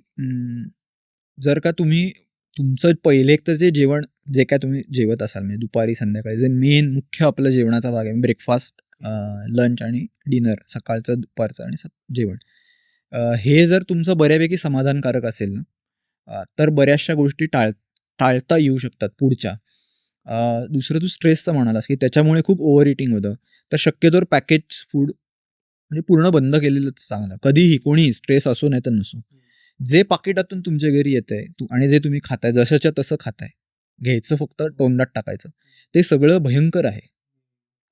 जर का तुम्ही तुमचं पहिले एक तर जे जेवण जे काय तुम्ही जेवत असाल म्हणजे दुपारी, संध्याकाळी जे मेन मुख्य आपलं जेवणाचा भाग आहे ब्रेकफास्ट, लंच आणि डिनर सकाळचं, दुपारचं आणि जेवण. हे जर तुमचं बऱ्यापैकी समाधानकारक असेल ना, तर बऱ्याचशा गोष्टी टाळता येऊ शकतात पुढच्या. दुसरं तू स्ट्रेसचं म्हणालास, की त्याच्यामुळे खूप ओव्हर ईटिंग होतं. तर शक्यतोवर पॅकेज फूड म्हणजे पूर्ण बंद केलेलंच चांगलं. कधीही कोणीही स्ट्रेस असो नाही तर नसो. जे पाकिटातून तुमच्या घरी येतंय आणि जे तुम्ही खाताय जशाच्या तसं खाताय, घ्यायचं फक्त तोंडात टाकायचं. ते सगळं भयंकर आहे.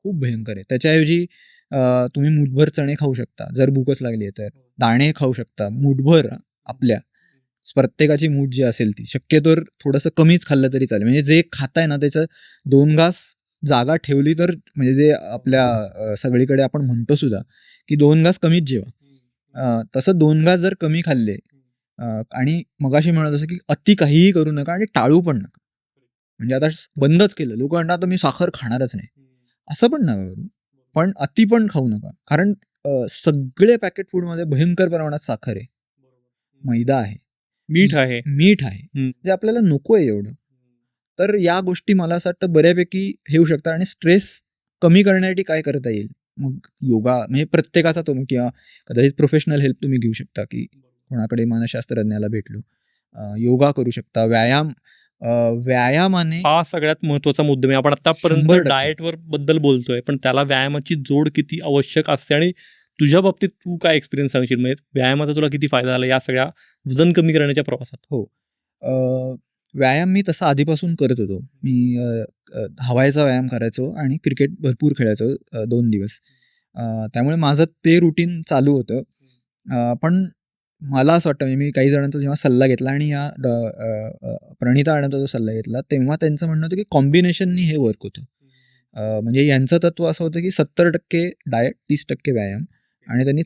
खूप भयंकर आहे. त्याच्याऐवजी तुम्ही मूठभर चणे खाऊ शकता, जर भूकच लागली आहे तर. दाणे खाऊ शकता मूठभर आपल्या. प्रत्येकाची मूठ जी असेल ती. शक्यतोवर थोडंसं कमीच खाल्लं तरी चालेल. म्हणजे जे खाताय ना त्याचं 2 घास जागा ठेवली तर म्हणजे जे आपल्या सगळीकडे आपण म्हणतो सुद्धा, की 2 घास कमीच जेवा. तसं 2 घास जर कमी खाल्ले आणि मगाशी म्हणत असं की अति काहीही करू नका आणि टाळू पण नका. म्हणजे आता बंदच केलं. लोकं म्हणतात आता मी साखर खाणारच नाही. असं पण नका करू. पण अति पण खाऊ नका. कारण सगळे पॅकेट फूडमध्ये भयंकर प्रमाणात साखर आहे, मैदा आहे, मीठ आहे. मीठ आहे, जे आपल्याला नको आहे एवढं. तर या गोष्टी मला असं वाटतं बऱ्यापैकी हे होऊ शकतात आणि स्ट्रेस कमी करण्यासाठी काय करता येईल? मग योगा म्हणजे प्रत्येकाचा तो किंवा कदाचित प्रोफेशनल हेल्प तुम्ही घेऊ शकता, की कोणाकडे मानसशास्त्रज्ञाला भेटलो. योगा करू शकता, व्यायामाने हा सगळ्यात महत्वाचा मुद्दा आहे. आपण आतापर्यंत 100% डाएटवर बद्दल बोलतोय, पण त्याला व्यायामाची जोड किती आवश्यक असते आणि तुझ्या बाबतीत तू काय एक्सपिरियन्स सांगशील? म्हणजे व्यायामाचा तुला किती फायदा झाला या सगळ्या वजन कमी करण्याच्या प्रवासात? हो. व्यायाम मी तसा आधीपासून करत होतो. मी धावायचा व्यायाम करायचो आणि क्रिकेट भरपूर खेळायचो 2 दिवस. त्यामुळे माझं ते रुटीन चालू होतं. पण मला असं वाटतं म्हणजे मी काही जणांचा जेव्हा सल्ला घेतला आणि या प्रणिता मॅडमचा जो सल्ला घेतला, तेव्हा त्यांचं म्हणणं होतं की कॉम्बिनेशननी हे वर्क होतं. म्हणजे यांचं तत्व असं होतं की 70% डाएट, 30% व्यायाम आणि त्यांनी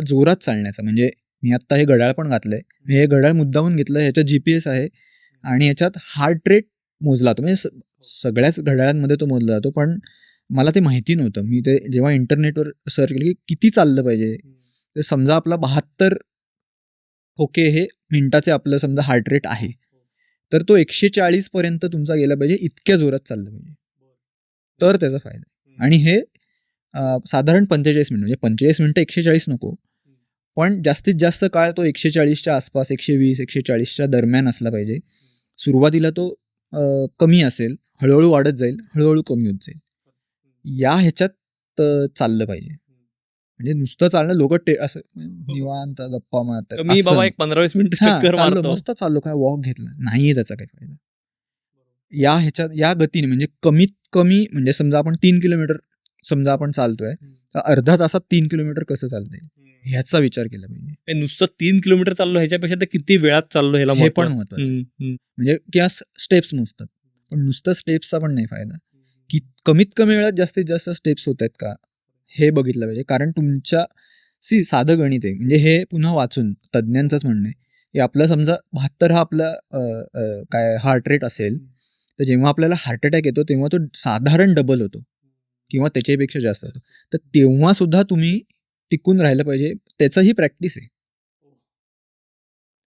जोरात चालण्याचा म्हणजे मी आत्ता हे घड्याळ पण घातलंय. मी हे घड्याळ मुद्दामून घेतलं. ह्याच्यात GPS आहे आणि ह्याच्यात हार्ट रेट मोजला जातो. म्हणजे सगळ्याच घड्याळांमध्ये तो मोजला जातो. पण मला ते माहिती नव्हतं. मी ते जेव्हा इंटरनेटवर सर्च केलं की किती चाललं पाहिजे, तर समजा आपला 72 ठोके हे मिनिटाचे आपलं समजा हार्ट रेट आहे. तर तो 140 पर्यंत तुमचा गेला पाहिजे, इतक्या जोरात चाललं पाहिजे. तर त्याचा फायदा आहे. आणि हे साधारण 45 मिनिटं म्हणजे 45 मिनिटं 140 नको. पण जास्तीत जास्त काळ तो 140च्या आसपास 120, 140च्या दरम्यान असला पाहिजे. सुरुवातीला तो कमी असेल, हळूहळू वाढत जाईल, हळूहळू कमी होत जाईल. या ह्याच्यात चाललं पाहिजे. म्हणजे नुसतं चालणं लोकं असं निवांत गप्पा मारतात. मी असं बाबा एक 15-20 मिनिटं चक्कर चाललो मारतो. मस्त चाललो काय वॉक घेतला. नाहीये त्याचा काही फायदा. या ह्याच्यात या गतीने म्हणजे कमीत कमी म्हणजे समजा आपण 3 किलोमीटर समजा आपण चालतोय, तर अर्ध्या तासात 3 किलोमीटर कसं चालता येईल? ह्याचा विचार केला पाहिजे. हे नुसतं 3 किलोमीटर चाललो ह्याच्यापेक्षा ते किती वेळात चाललो ह्याला हे महत्त्व पण आहे. महत्वाचं. हं. म्हणजे किंवा स्टेप्स मोजतात. पण नुसतं स्टेप्सचा पण नाही फायदा. की कमीत कमी वेळात जास्तीत जास्त स्टेप्स होत आहेत का? हे बघितलं पाहिजे. कारण साधं गणित आहे. म्हणजे हे पुन्हा वाचून तज्ञांचंच म्हणणं आहे, की आपलं समजा 72 हा आपला काय हार्ट रेट असेल, तर जेव्हा आपल्याला हार्ट अटॅक येतो तेव्हा तो साधारण डबल होतो किंवा त्याच्यापेक्षा जास्त होतो. तर तेव्हा सुद्धा तुम्ही टिकून राहिलं पाहिजे. त्याचंही प्रॅक्टिस आहे.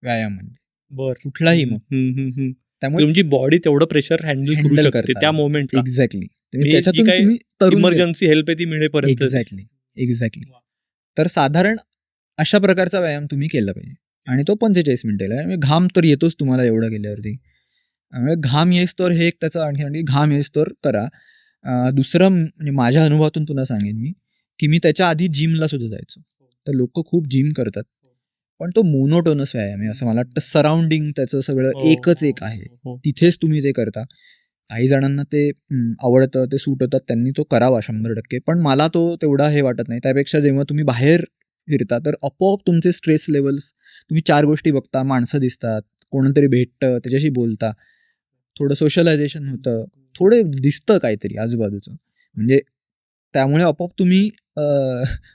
व्यायाम म्हणजे. बरं. कुठलाही मग. त्यामुळे तुमची बॉडी तेवढं प्रेशर हँडल करू हँडल शकते करता त्या आलं. मोमेंटला. एक्झॅक्टली. जी त्याच्यातून काही तुम्ही तरुण इमर्जन्सी हेल्प आहे ती मिळेपर्यंत. एक्झॅक्टली. तर साधारण अशा प्रकारचा व्यायाम तुम्ही केला पाहिजे. आणि तो 45 मिनिटाला आहे. घाम तर येतोच तुम्हाला एवढं केल्यावरती. त्यामुळे घाम येईस्तोवर हे एक त्याचं आणखी घाम येईस्तोवर करा. दुसरं म्हणजे माझ्या अनुभवातून पुन्हा सांगेन मी, की मी त्याच्या आधी जिमला सुद्धा जायचो. तर लोकं खूप जिम करतात. पण तो मोनोटोनस व्यायाम आहे असं मला वाटतं. सराउंडिंग त्याचं सगळं एकच एक आहे. तिथेच तुम्ही ते करता. काही जणांना ते आवडतं, ते सूट होतात, त्यांनी तो करावा 100%. पण मला तो तेवढा हे वाटत नाही. त्यापेक्षा जेव्हा तुम्ही बाहेर फिरता तर आपोआप तुमचे स्ट्रेस लेवल्स तुम्ही 4 गोष्टी बघता, माणसं दिसतात, कोणतरी भेटतं, त्याच्याशी बोलता, थोडं सोशलायझेशन होतं, थोडं दिसतं काहीतरी आजूबाजूचं. म्हणजे त्यामुळे आपोआप तुम्ही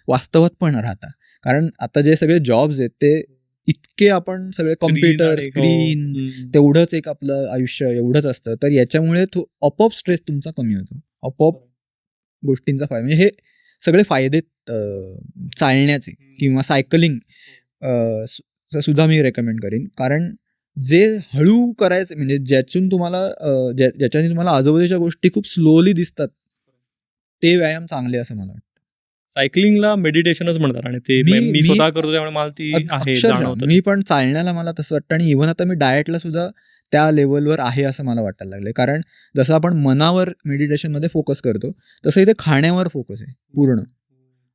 वास्तवात पण राहता. कारण आता जे सगळे जॉब्स आहेत ते इतके आपण सगळे कॉम्प्युटर, स्क्रीन तेवढंच एक आपलं आयुष्य एवढंच असतं. तर याच्यामुळे आपोआप स्ट्रेस तुमचा कमी होतो. आपोआप गोष्टींचा फायदा म्हणजे हे सगळे फायदे चालण्याचे किंवा सायकलिंग सुद्धा मी रेकमेंड करेन. कारण जे हळू करायचे म्हणजे ज्याच्याने तुम्हाला आजूबाजूच्या गोष्टी खूप स्लोली दिसतात, ते व्यायाम चांगले असं मला वाटतं. सायकलिंगला मेडिटेशनच म्हणतात आणि ते मी स्वतः करतो त्यामुळे मला ती आहे जाणवतं. मी पण चालण्याला मला तसं वाटतं आणि इव्हन आता मी डाएटला सुद्धा त्या लेवलवर आहे असं मला वाटायला लागले. कारण जसं आपण मनावर मेडिटेशनमध्ये फोकस करतो तसं इथे खाण्यावर फोकस आहे पूर्ण.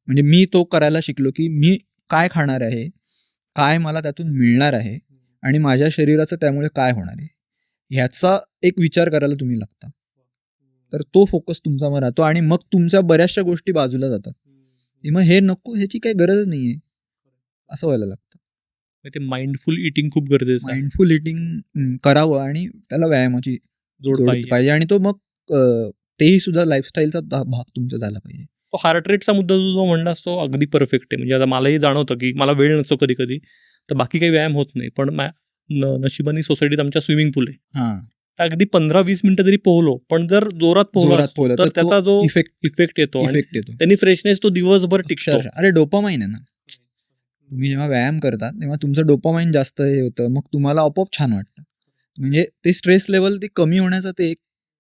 म्हणजे मी तो करायला शिकलो, की मी काय खाणार आहे, काय मला त्यातून मिळणार आहे आणि माझ्या शरीराचं त्यामुळे काय होणार आहे, ह्याचा एक विचार करायला तुम्ही लागता. तर तो फोकस तुमचा मग राहतो आणि मग तुमच्या बऱ्याचशा गोष्टी बाजूला जातात, की मग हे नको, ह्याची काही गरज नाही आहे, असं व्हायला लागतं. ते माइंडफुल इटिंग खूप गरजेचं आहे. माइंडफुल इटिंग करावं आणि त्याला व्यायामाची जोड जोड पाहिजे. पाहिजे आणि तो मग तेही सुद्धा लाईफस्टाईलचा भाग तुमचा झाला पाहिजे. तो हार्ट रेटचा मुद्दा जो म्हणलास तो अगदी परफेक्ट आहे. म्हणजे आता मलाही जाणवतं, की मला वेळ नसतो कधी-कधी, तर बाकी काही व्यायाम होत नाही. पण नशिबाने सोसायटीत आमच्या स्विमिंग पूल आहे. हां, तर अगदी 15-20 मिनिटं जरी पोहलो, पण जर जोरात पोहलो जोरात असतो, पोहलं तर तर तो त्याचा जो इफेक्ट इफेक्ट येतो आणि इफेक्ट येतो. त्यांनी फ्रेशनेस तो दिवसभर टिकतो. अक्षरशः. अरे डोपामाइन आहे ना. तुम्ही जेव्हा व्यायाम करता तेव्हा तुमचं डोपामाइन जास्त हे होतं. मग तुम्हाला आपोआप छान वाटतं. म्हणजे ते स्ट्रेस लेव्हल ती कमी होण्याचं ते एक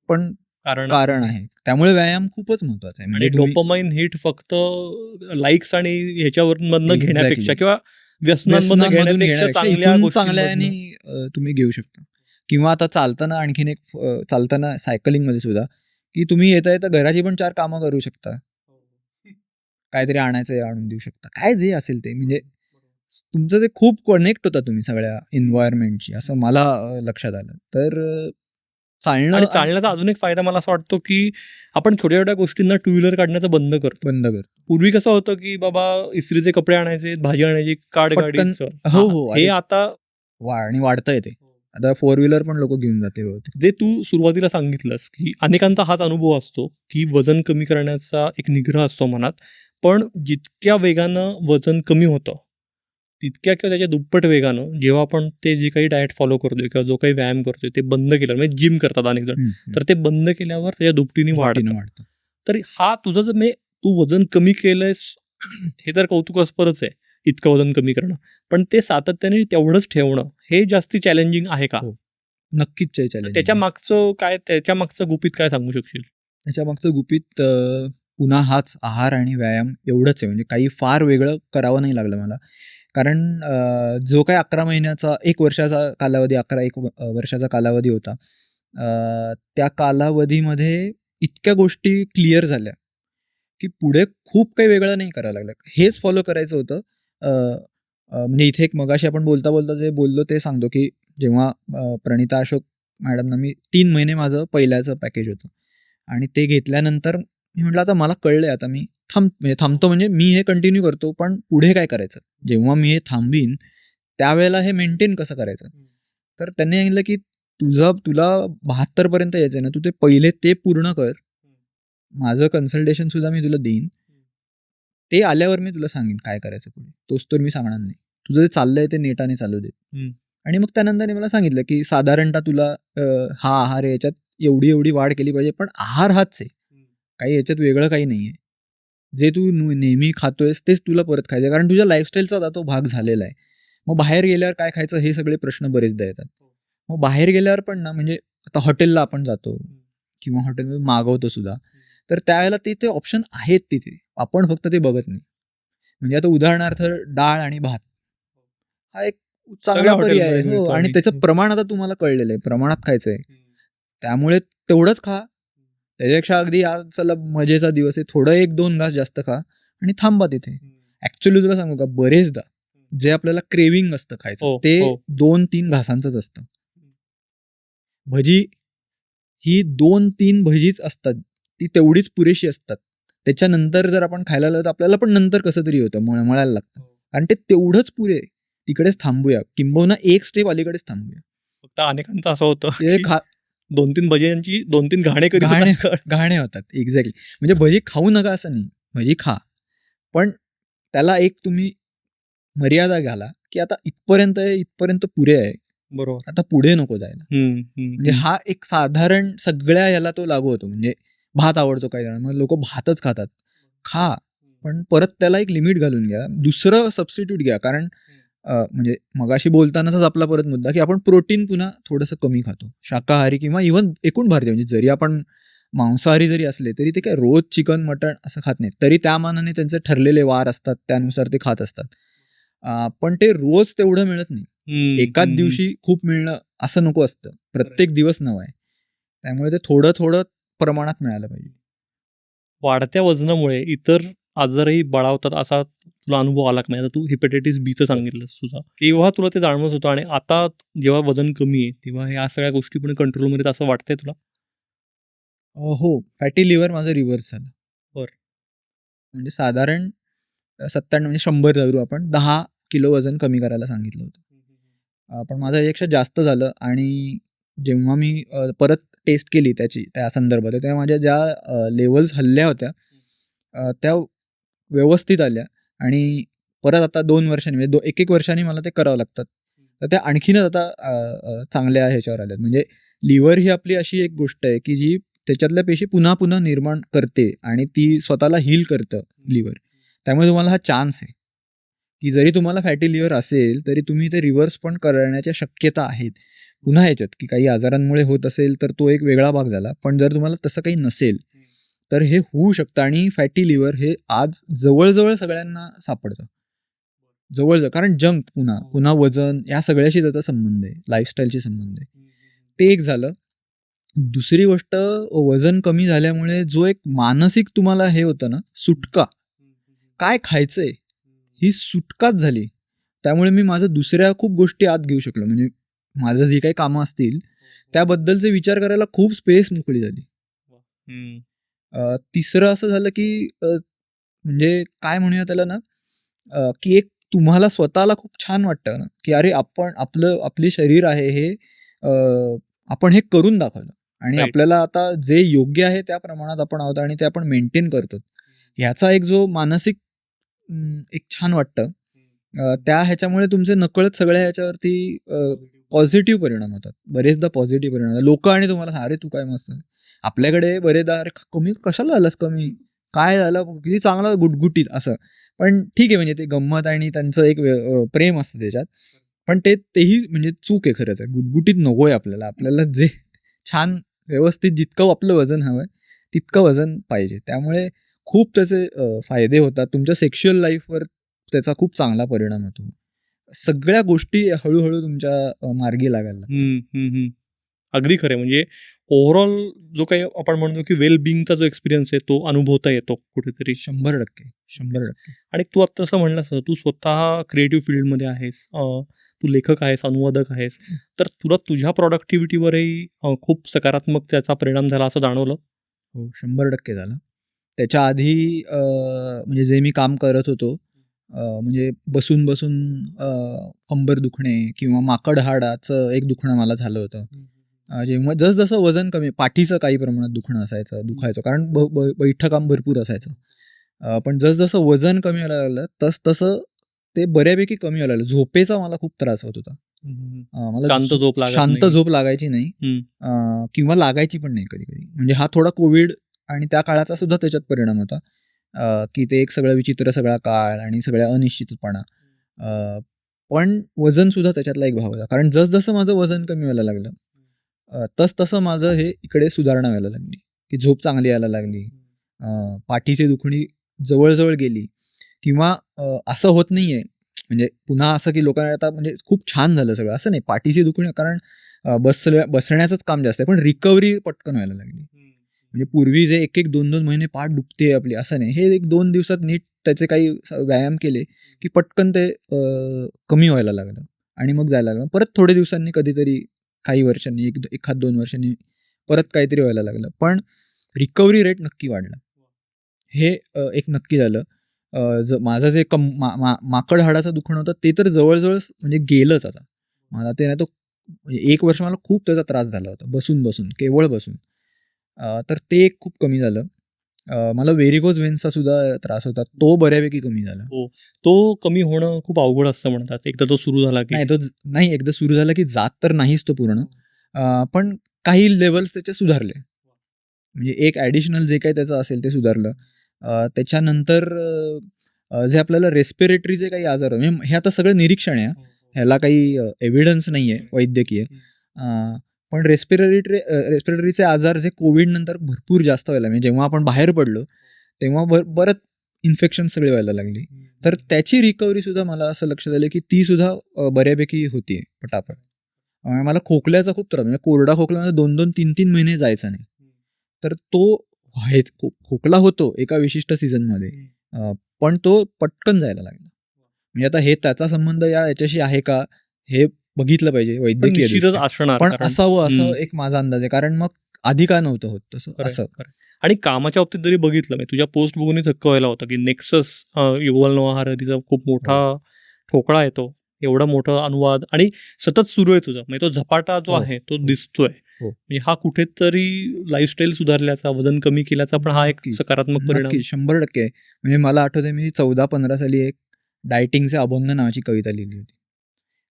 पण कारण आहे. त्यामुळे व्यायाम खूपच महत्वाचा आहे. आणि म्हणजे तुम्ही डोपामाइन हिट फक्त लाइक्स आणि ह्याच्यावरमधनं Exactly. घेण्यापेक्षा किंवा व्यसनांमधनं व्यसनांमधून घेण्यापेक्षा घेण्यापेक्षा चांगल्या इथून चांगल्याने गोष्टींमधनं तुम्ही घेऊ शकता. किंवा आता चालताना आणखीन एक चालताना सायकलिंगमध्ये सुद्धा, की तुम्ही येता-येता घराची पण 4 कामं करू शकता. काहीतरी आणायचंय आणून देऊ शकता. काय जे असेल ते म्हणजे तुमचं ते खूप कनेक्ट होता तुम्ही सगळ्या एन्व्हायर्नमेंटशी असं मला लक्षात आलं. तर चालणं आणि चालण्याचा अजून एक फायदा मला असा वाटतो, की आपण छोट्या-छोट्या गोष्टींना टू व्हीलर काढण्याचं बंद करतो. बंद कर. पूर्वी कसं होतं, की बाबा इस्त्रीचे कपडे आणायचे, भाजी आणायची, काढ पटकन गाडीत चल. हो, हो. हे अरे आता आणि वाढतंय ते. आता 4 व्हीलर पण लोकं घेऊन जाते बहुतेक. जे तू सुरुवातीला सांगितलंस, की अनेकांचा हाच अनुभव असतो, की वजन कमी करण्याचा एक निग्रह असतो मनात. पण जितक्या वेगानं वजन कमी होतं, तितक्या किंवा त्याच्या दुप्पट वेगानं जेव्हा आपण ते जे काही डाएट फॉलो करतोय किंवा जो काही व्यायाम करतोय ते बंद केलं म्हणजे जिम करतात अनेक जण. हं, हं. तर ते बंद केल्यावर त्याच्या दुपटीने वाढतं. दुपटीनं वाढतं. तर हा तुझं जर म्हणजे तू वजन कमी केलंयस हे तर कौतुकास्पदच आहे, इतकं वजन कमी करणं. पण ते सातत्याने तेवढंच ठेवणं हे जास्ती चॅलेंजिंग आहे का? हो. नक्कीच तर चॅलेंजिंग त्याच्या आहे. मागचं काय त्याच्या मागचं गुपित काय सांगू शकशील? त्याच्यामागचं गुपित पुन्हा हाच आहार आणि व्यायाम एवढंच आहे. म्हणजे काही फार वेगळं करावं नाही लागलं मला. कारण जो काही 11 महिन्याचा 1 वर्षाचा कालावधी 1 वर्षाचा कालावधी होता. त्या कालावधीमध्ये इतक्या गोष्टी क्लिअर झाल्या, की पुढे खूप काही वेगळं नाही करायला लागलं. हेच फॉलो करायचं होतं. अ, अ, म्हणजे इथे एक मगाशी आपण बोलता-बोलता जे बोललो ते सांगतो, की जेव्हा प्रणिता अशोक मॅडमना मी 3 महिने माझं पहिल्याचं पॅकेज होतं आणि ते घेतल्यानंतर मी म्हटलं आता मला कळलंय आता मी थांबतो म्हणजे मी हे कंटिन्यू करतो, पण पुढे काय करायचं? जेव्हा मी हे थांबीन, त्यावेळेला हे मेंटेन कसं करायचं? तर त्यांनी सांगितलं, की तुला 72 पर्यंत यायचंय ना, तू ते पहिले ते पूर्ण कर. माझं कन्सल्टेशन सुद्धा मी तुला देईन. ते आल्यावर मी तुला सांगेन काय करायचं पुढे. तोच तर मी सांगणार नाही. तुझं जे चाललंय ते नेटाने चालू दे. हं. आणि मग त्यानंतर मला सांगितलं, की साधारणतः तुला हा आहार आहे, याच्यात एवढी वाढ केली पाहिजे. पण आहार हाच आहे. काही याच्यात वेगळं काही नाहीये. जे तू नेहमी खातोयस तेच तुला परत खायचं कारण तुझ्या लाईफस्टाईलचा आता तो भाग झालेला आहे. मग बाहेर गेल्यावर काय खायचं हे सगळे प्रश्न बरेचदा येतात. मग बाहेर गेल्यावर पण ना म्हणजे आता हॉटेलला आपण जातो किंवा हॉटेलमध्ये मागवतो सुद्धा. तर त्यावेळेला ते ऑप्शन आहेत तिथे. आपण फक्त ते बघत नाही. म्हणजे आता उदाहरणार्थ डाळ आणि भात हा एक सगळ्या चांगला पर्याय आहे. हॉटेलमध्ये हो मिळतो आणि त्याचं प्रमाण आता तुम्हाला कळलेलं आहे. प्रमाणात खायचंय. त्यामुळे तेवढंच खा. त्याच्यापेक्षा अगदी आज चला मजेचा दिवस आहे. थोडं 1-2 घास जास्त खा आणि थांबा तिथे. ॲक्चुअली तुला सांगू का बरेचदा जे आपल्याला क्रेव्हिंग असतं खायचं हो, ते हो. 2-3 घासांचंच असतं. भजी ही 2-3 भजीच असतात. ती तेवढीच पुरेशी असतात. त्याच्यानंतर जर आपण खायला लागलो तर आपल्याला पण नंतर कसं तरी होतं, मळमळायला लागतं. आणि ते तेवढंच पुरे आहे. तिकडेच थांबूया. किंबहुना एक स्टेप अलीकडेच थांबूया. फक्त अनेकांचं असं होतं, ते की 2-3 भज्यांची 2-3 घाणे करीत घाणे होतात. घाणे होतात. एक्झॅक्टली. म्हणजे भजी खाऊ नका असं नाही. भजी खा. पण त्याला एक तुम्ही मर्यादा घाला, की आता इथपर्यंत आहे, इथपर्यंत पुरे आहे. बरोबर. आता पुढे नको जायला. हं, हं, म्हणजे हं. हा एक साधारण सगळ्या याला तो लागू होतो. म्हणजे भात आवडतो काही जणांना, मग लोकं भातच खातात. खा, पण परत त्याला एक लिमिट घालून घ्या. दुसरं सबस्टिट्यूट घ्या. कारण म्हणजे मगाशी बोलतानाचाच आपला परत मुद्दा, की आपण प्रोटीन पुन्हा थोडंसं कमी खातो. शाकाहारी किंवा इव्हन एकूण भारतीय म्हणजे जरी आपण मांसाहारी जरी असले, तरी ते काय रोज चिकन, मटण असं खात नाहीत. तरी त्या मानाने त्यांचे ठरलेले वार असतात, त्यानुसार ते खात असतात. पण ते रोज तेवढं मिळत नाही. हं, एकाच हं, हं. दिवशी खूप मिळणं असं नको असतं. प्रत्येक दिवस नवा आहे. त्यामुळे ते थोडं-थोडं प्रमाणात मिळालं पाहिजे. वाढत्या वजनामुळे इतर आजारही बळावतात असा तुला अनुभव आला का नाही? आता तू हेपॅटायटिस बीचं सांगितलंस तुझा. तेव्हा तुला ते जाणवत होतं आणि आता जेव्हा वजन कमी आहे, तेव्हा ह्या सगळ्या गोष्टी पण कंट्रोलमध्ये आहेत असं वाटतंय तुला? हो, फॅटी लिव्हर माझं रिव्हर्स झालं. बरं. म्हणजे साधारण 97 म्हणजे 100 धरू आपण 10 किलो वजन कमी करायला सांगितलं होतं. पण माझं यापेक्षा जास्त झालं आणि जेव्हा मी परत टेस्ट केली त्या संदर्भात तेव्हा माझ्या ज्या लेव्हल्स हलल्या होत्या त्या व्यवस्थित आल्या आणि परत आता 2 वर्षांनी म्हणजे 1-1 वर्षांनी मला ते करावं लागतात. तर त्या आणखीनच आता चांगल्या ह्याच्यावर आल्यात. म्हणजे लिव्हर ही आपली अशी एक गोष्ट आहे, की जी त्याच्यातल्या पेशी पुन्हा निर्माण करते आणि ती स्वतःला हील करतं लिव्हर. त्यामुळे तुम्हाला हा चान्स आहे, की जरी तुम्हाला फॅटी लिव्हर असेल, तरी तुम्ही ते रिव्हर्स पण करण्याच्या शक्यता आहेत. पुन्हा याच्यात, की काही आजारांमुळे होत असेल, तर तो एक वेगळा भाग झाला. पण जर तुम्हाला तसं काही नसेल, तर हे होऊ शकतं आणि फॅटी लिव्हर हे आज जवळ सगळ्यांना सापडतं. कारण जंक पुन्हा वजन या सगळ्याशी त्याचा संबंध आहे, लाईफस्टाईलशी संबंध आहे. ते एक झालं. दुसरी गोष्ट वजन कमी झाल्यामुळे जो एक मानसिक तुम्हाला हे होतं ना, सुटका, काय खायचंय ही सुटकाच झाली. त्यामुळे मी माझं दुसऱ्या खूप गोष्टी आत घेऊ शकलो. म्हणजे माझं जी काही कामं असतील, त्याबद्दलचे विचार करायला खूप स्पेस मोकळी झाली. हं. तिसरं असं झालं, की म्हणजे काय म्हणूया त्याला ना, की एक तुम्हाला स्वतःला खूप छान वाटतं ना, की अरे आपले शरीर आहे हे अ, आपण हे करून दाखवलं आणि राइट. आपल्याला आता जे योग्य आहे त्या प्रमाणात आपण आहोत आणि ते आपण मेंटेन करतो. ह्याचा एक जो मानसिक एक छान वाटतं. त्या ह्याच्यामुळे तुमचे नकळत सगळ्या ह्याच्यावरती पॉझिटिव्ह परिणाम होतात. बरेचदा पॉझिटिव्ह परिणाम होतात. लोकं आणि तुम्हाला सांगतात, "अरे, तू काय मस्त." आपल्याकडे बरेचदा, "अरे, कमी कशाला झालास कमी? काय झालं? किती चांगला गुटगुटीत." असं. पण ठीक आहे म्हणजे ते गंमत आणि त्यांचं एक प्रेम असतं त्याच्यात. पण तेही म्हणजे चूक आहे खरं तर. गुटगुटीत नकोय आपल्याला. आपल्याला जे छान व्यवस्थित जितकं आपलं वजन हवंय, तितकं वजन पाहिजे. त्यामुळे खूप त्याचे फायदे होतात. तुमच्या सेक्शुअल लाईफवर त्याचा खूप चांगला परिणाम होतो. सगळ्या गोष्टी हळू तुमच्या मार्गी लागायला लागतात. हं, हं, हं. अगदी खरं आहे. म्हणजे ओव्हरऑल जो काही आपण म्हणतो, की वेल बिंगचा जो एक्सपिरियन्स आहे, तो अनुभवता येतो कुठेतरी. 100%, 100%. आणि तू आत्ता असं म्हणलास ना, तू स्वतः क्रिएटिव्ह फील्डमध्ये आहेस. तू लेखक आहेस, अनुवादक आहेस. तर तुला तुझ्या प्रॉडक्टिव्हिटीवरही खूप सकारात्मक त्याचा परिणाम झाला असं जाणवलं? हो, 100% झालं. त्याच्या आधी म्हणजे जे मी काम करत होतो म्हणजे बसून कंबर दुखणे किंवा माकड हाडाचं एक दुखणं मला झालं होतं. जेव्हा जसं वजन कमी पाठीचं काही प्रमाणात दुखायचं कारण बैठं काम भरपूर असायचं. पण जसं वजन कमी व्हायला लागलं तसं ते बऱ्यापैकी कमी व्हायला लागलं. झोपेचा मला खूप त्रास होत होता. हं, हं, मला शांत झोप लागत शांत नाही. झोप लागायची नाही हं. किंवा लागायची पण नाही कधी-कधी. म्हणजे हा थोडा कोविड आणि त्या काळाचा सुद्धा त्याच्यात परिणाम होता. की ते एक सगळं विचित्र सगळा काळ आणि सगळ्या अनिश्चितपणा. अ, पण वजन सुद्धा त्याच्यातला एक भाग होता. कारण जसं माझं वजन कमी व्हायला लागलं, तसं माझं हे इकडे सुधारणा व्हायला लागली, की झोप चांगली यायला लागली. पाठीची दुखणी जवळ गेली किंवा असं होत नाहीये म्हणजे पुन्हा असं की लोकांना आता म्हणजे खूप छान झालं सगळं असं नाही. पाठीची दुखणी कारण बसण्याचंच काम जास्त आहे. पण रिकव्हरी पटकन व्हायला लागली. म्हणजे पूर्वी जे 1-1, 2-2 महिने पाठ दुखते आपली असं नाही. हे 1-2 दिवसात नीट त्याचे काही व्यायाम केले, की पटकन ते कमी व्हायला लागलं आणि मग जायला लागलं. परत थोड्या दिवसांनी कधीतरी काही वर्षांनी 1-2 वर्षांनी परत काहीतरी व्हायला लागलं. पण रिकव्हरी रेट नक्की वाढला. हे एक नक्की झालं. माझं जे माकड हाडाचं दुखणं होतं ते तर जवळ म्हणजे गेलंच आता. मला ते नाही तर 1 वर्ष मला खूप त्याचा त्रास झाला होता. बसून, केवळ बसून. तर ते एक खूप कमी झालं. मला व्हेरिकोज व्हेन्सचा सुद्धा त्रास होता. तो बऱ्यापैकी कमी झाला. हो. तो कमी होणं खूप अवघड असतं म्हणतात. एकदा तो सुरू झाला की. नाही एकदा सुरू झाला की जात तर नाहीच तो पूर्ण. पण काही लेव्हल्स त्याचे सुधारले. म्हणजे एक ॲडिशनल जे काही त्याचं असेल ते सुधारलं. त्याच्यानंतर जे आपल्याला रेस्पिरेटरी जे काही आजार म्हणजे हे आता सगळं निरीक्षण आहे. ह्याला काही एव्हिडन्स नाही आहे वैद्यकीय. पण रेस्पिरेटरीचे आजार जे कोविड नंतर भरपूर जास्त व्हायला म्हणजे जेव्हा आपण बाहेर पडलो, तेव्हा बरंच इन्फेक्शन सगळे व्हायला लागली. तर त्याची रिकव्हरी सुद्धा मला असं लक्षात आलं, की ती सुद्धा बऱ्यापैकी होतीये पटापट. मला खोकल्याचा खूप त्रास म्हणजे कोरडा खोकला म्हणजे 2-2, 3-3 महिने जायचा नाही. तर तो खोकला होतो एका विशिष्ट सीझनमध्ये. पण तो पटकन जायला लागला. म्हणजे आता हे त्याचा संबंध याच्याशी आहे का हे बघितलं पाहिजे पण वैद्यकीय निश्चितच दृष्ट्या. असणार, पण कारण असावं असं एक माझा अंदाज आहे. कारण मग आधी का नव्हतं होत तसं खरंय, असं. खरंय. आणि कामाच्या बाबतीत जरी बघितलं, मी तुझ्या पोस्ट बघूनही थक्क व्हायला होतं, की नेक्सस युव्हल नोआ हरारीचा खूप मोठा ठोकळा आहे तो. एवढा मोठा अनुवाद आणि सतत सुरू आहे तुझा. म्हणजे तो झपाटा जो हो, आहे तो हो, दिसतोय. हो. म्हणजे हा कुठेतरी लाईफस्टाईल सुधारल्याचा, वजन कमी केल्याचा पण हा एक नक्कीच, सकारात्मक परिणाम. नक्कीच 100%. म्हणजे मला आठवतंय मी 14-15 साली एक डायटिंगचे अभंग नावाची कविता लिहिली होती.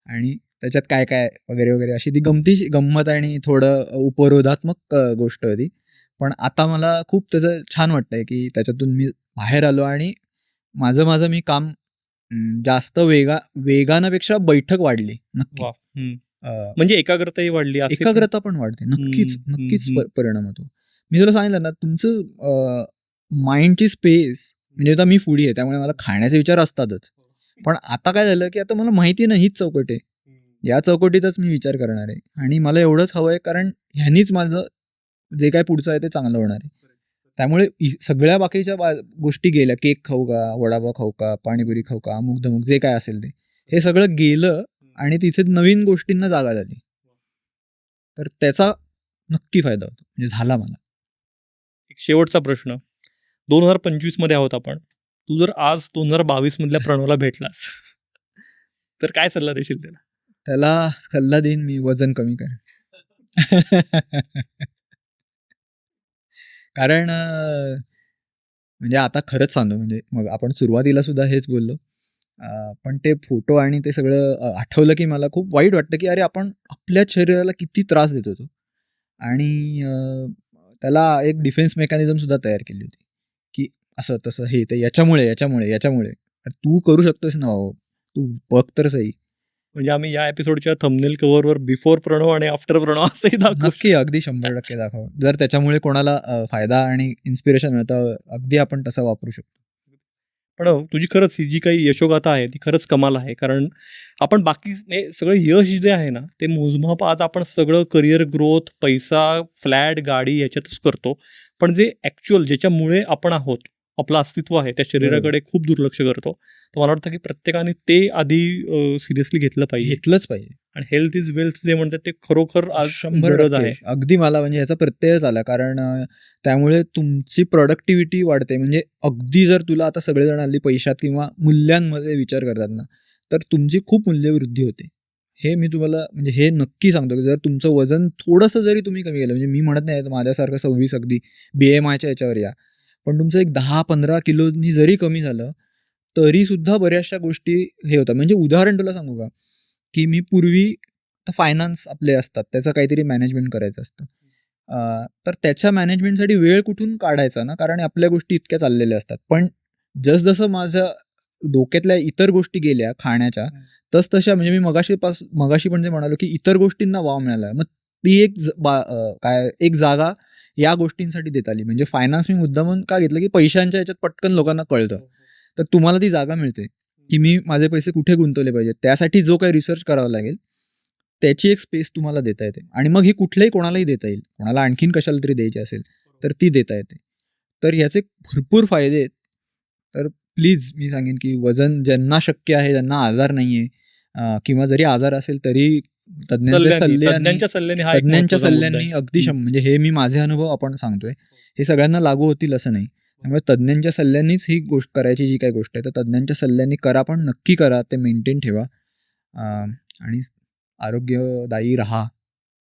आणि त्याच्यात काय वगैरे, वगैरे अशी ती गंमत आणि थोडं उपरोधात्मक गोष्ट होती. पण आता मला खूप त्याचं छान वाटतंय, की त्याच्यातून मी बाहेर आलो आणि माझं मी काम जास्त वेगानापेक्षा बैठक वाढली. नक्की. वाह! हं. अ, म्हणजे एकाग्रताही वाढली असे पण. एकाग्रता पण वाढते. नक्कीच, हं, हं, नक्कीच हं. परिणाम होतो. मी तुला सांगितलं ना, तुमचं माइंडची स्पेस म्हणजे आता मी फूडी आहे, त्यामुळे मला खाण्याचे विचार असतातच. पण आता काय झालं, की आता मला माहिती नाही हीच चौकट आहे. या चौकटीतच मी विचार करणार आहे आणि मला एवढंच हवं आहे, कारण ह्यानीच माझं जे काही पुढचं आहे ते चांगलं होणार आहे. त्यामुळे सगळ्या बाकीच्या गोष्टी गेल्या. केक खाऊ का, वडापाव खाऊ का, पाणीपुरी खाऊ का, अमुक-धमुक जे काय असेल ते. हे सगळं गेलं आणि तिथे नवीन गोष्टींना जागा झाली. तर त्याचा नक्की फायदा होतो. म्हणजे झाला मला. एक शेवटचा प्रश्न. 2025 मध्ये आहोत आपण. तू जर आज 2022 मधल्या प्रणवला भेटलास, तर काय सल्ला देशील त्याला? त्याला सल्ला देईन मी, वजन कमी कर. कारण म्हणजे आता खरंच सांगतो, म्हणजे मग आपण सुरुवातीला सुद्धा हेच बोललो. पण ते फोटो आणि ते सगळं आठवलं की मला खूप वाईट वाटतं, की अरे आपण आपल्या शरीराला किती त्रास देत होतो. आणि त्याला एक डिफेन्स मेकॅनिझम सुद्धा तयार केली होती, की असं तसं हे ते याच्यामुळे. अरे तू करू शकतोस ना भाऊ. तू बघ तर सही. म्हणजे आम्ही या एपिसोडच्या थंबनेल कव्हरवर बिफोर प्रणव आणि आफ्टर प्रणव असंही दाखवू नक्की, अगदी 100% दाखवा. जर त्याच्यामुळे कोणाला फायदा आणि इन्स्पिरेशन मिळतं, अगदी आपण तसं वापरू शकतो. प्रणव, तुझी खरंच ही जी काही यशोगाथा आहे ती खरंच कमाल आहे. कारण आपण बाकी म्हणजे सगळं यश जे आहे ना, ते मोजमाप आज आपण सगळं करिअर ग्रोथ, पैसा, फ्लॅट, गाडी याच्यातच करतो. पण जे ॲक्चुअल ज्याच्यामुळे आपण आहोत, आपलं अस्तित्व आहे, त्या शरीराकडे खूप दुर्लक्ष करतो. तर मला वाटतं की प्रत्येकाने ते आधी सिरियसली घेतलं पाहिजे. घेतलंच पाहिजे. आणि हेल्थ इज वेल्थ जे म्हणतात ते खरोखर आज 100% गरज आहे. अगदी मला म्हणजे याचा प्रत्ययच आला. कारण त्यामुळे तुमची प्रॉडक्टिव्हिटी वाढते. म्हणजे अगदी जर तुला आता सगळेजण हल्ली पैशात किंवा मूल्यांमध्ये विचार करतात ना, तर तुमची खूप मूल्यवृद्धी होते. हे मी तुम्हाला म्हणजे हे नक्की सांगतो, की जर तुमचं वजन थोडंसं जरी तुम्ही कमी केलं, म्हणजे मी म्हणत नाही माझ्यासारखं 26 अगदी BMIच्या याच्यावर या. पण तुमचं एक 10-15 किलोनी जरी कमी झालं, तरीसुद्धा बऱ्याचशा गोष्टी हे होतात. म्हणजे उदाहरण तुला सांगू का? की मी पूर्वी फायनान्स आपले असतात, त्याचं काहीतरी मॅनेजमेंट करायचं असतं. तर त्याच्या मॅनेजमेंटसाठी वेळ कुठून काढायचा ना, कारण आपल्या गोष्टी इतक्या चाललेल्या असतात. पण जसजसं माझ्या डोक्यातल्या इतर गोष्टी गेल्या खाण्याच्या, तसतशा म्हणजे मी मगाशी पण जे म्हणालो, की इतर गोष्टींना वाव मिळाला. मग ती एक जागा या गोष्टींसाठी देता आली. म्हणजे फायनान्स मी मुद्दामून का घेतलं, की पैशांच्या ह्याच्यात पटकन लोकांना कळतं. तर तुम्हाला ती जागा मिळते, की मी माझे पैसे कुठे गुंतवले पाहिजेत. त्यासाठी जो काही रिसर्च करावा लागेल, त्याची एक स्पेस तुम्हाला देता येते. आणि मग ही कुठल्याही कोणालाही देता येईल. कोणाला आणखीन कशाला तरी द्यायची असेल, तर ती देता येते. तर ह्याचे भरपूर फायदे आहेत. तर प्लीज मी सांगेन, की वजन ज्यांना शक्य आहे, ज्यांना आजार नाहीये, किंवा जरी आजार असेल तरी तज्ञांच्या सल्ल्याने हा एक तज्ञांच्या महत्त्वाचा मुद्दा सल्ल्याने आहे. अगदी म्हणजे हे मी माझे अनुभव आपण सांगतोय. हे सगळ्यांना लागू होतील असं नाही. त्यामुळे तज्ञांच्या सल्ल्यांनीच ही गोष्ट करायची जी काही गोष्ट आहे, तर तज्ञांच्या सल्ल्यांनी करा, पण नक्की करा. ते मेंटेन ठेवा. आणि आरोग्यदायी राहा,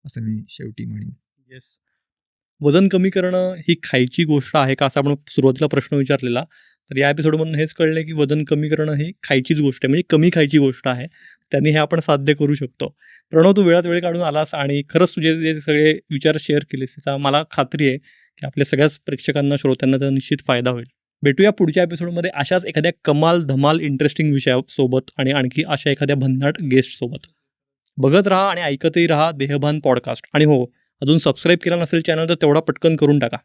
असं मी शेवटी म्हणेन. येस. वजन कमी करणं ही खायची गोष्ट आहे का, असा आपण सुरुवातीला प्रश्न विचारलेला. तर या एपिसोडमधून हेच कळलं की वजन कमी करणं ही खायचीच गोष्ट आहे, म्हणजे कमी खायची गोष्ट आहे. त्यांनी हे आपण साध्य करू शकतो. प्रणव, तू वेळात वेळ काढून आलास आणि खरंच तुझे जे सगळे विचार शेअर केलेस त्याचा मला खात्री आहे की आपल्या सगळ्याच प्रेक्षकांना, श्रोत्यांना त्याचा निश्चित फायदा होईल. भेटूया पुढच्या एपिसोडमध्ये अशाच एखाद्या कमाल धमाल इंटरेस्टिंग विषयासोबत आणि आणखी अशा एखाद्या भन्नाट गेस्टसोबत. बघत राहा आणि ऐकतही राहा देहभान पॉडकास्ट. आणि हो, अजून सबस्क्राईब केला नसेल चॅनल तर तेवढा पटकन करून टाका.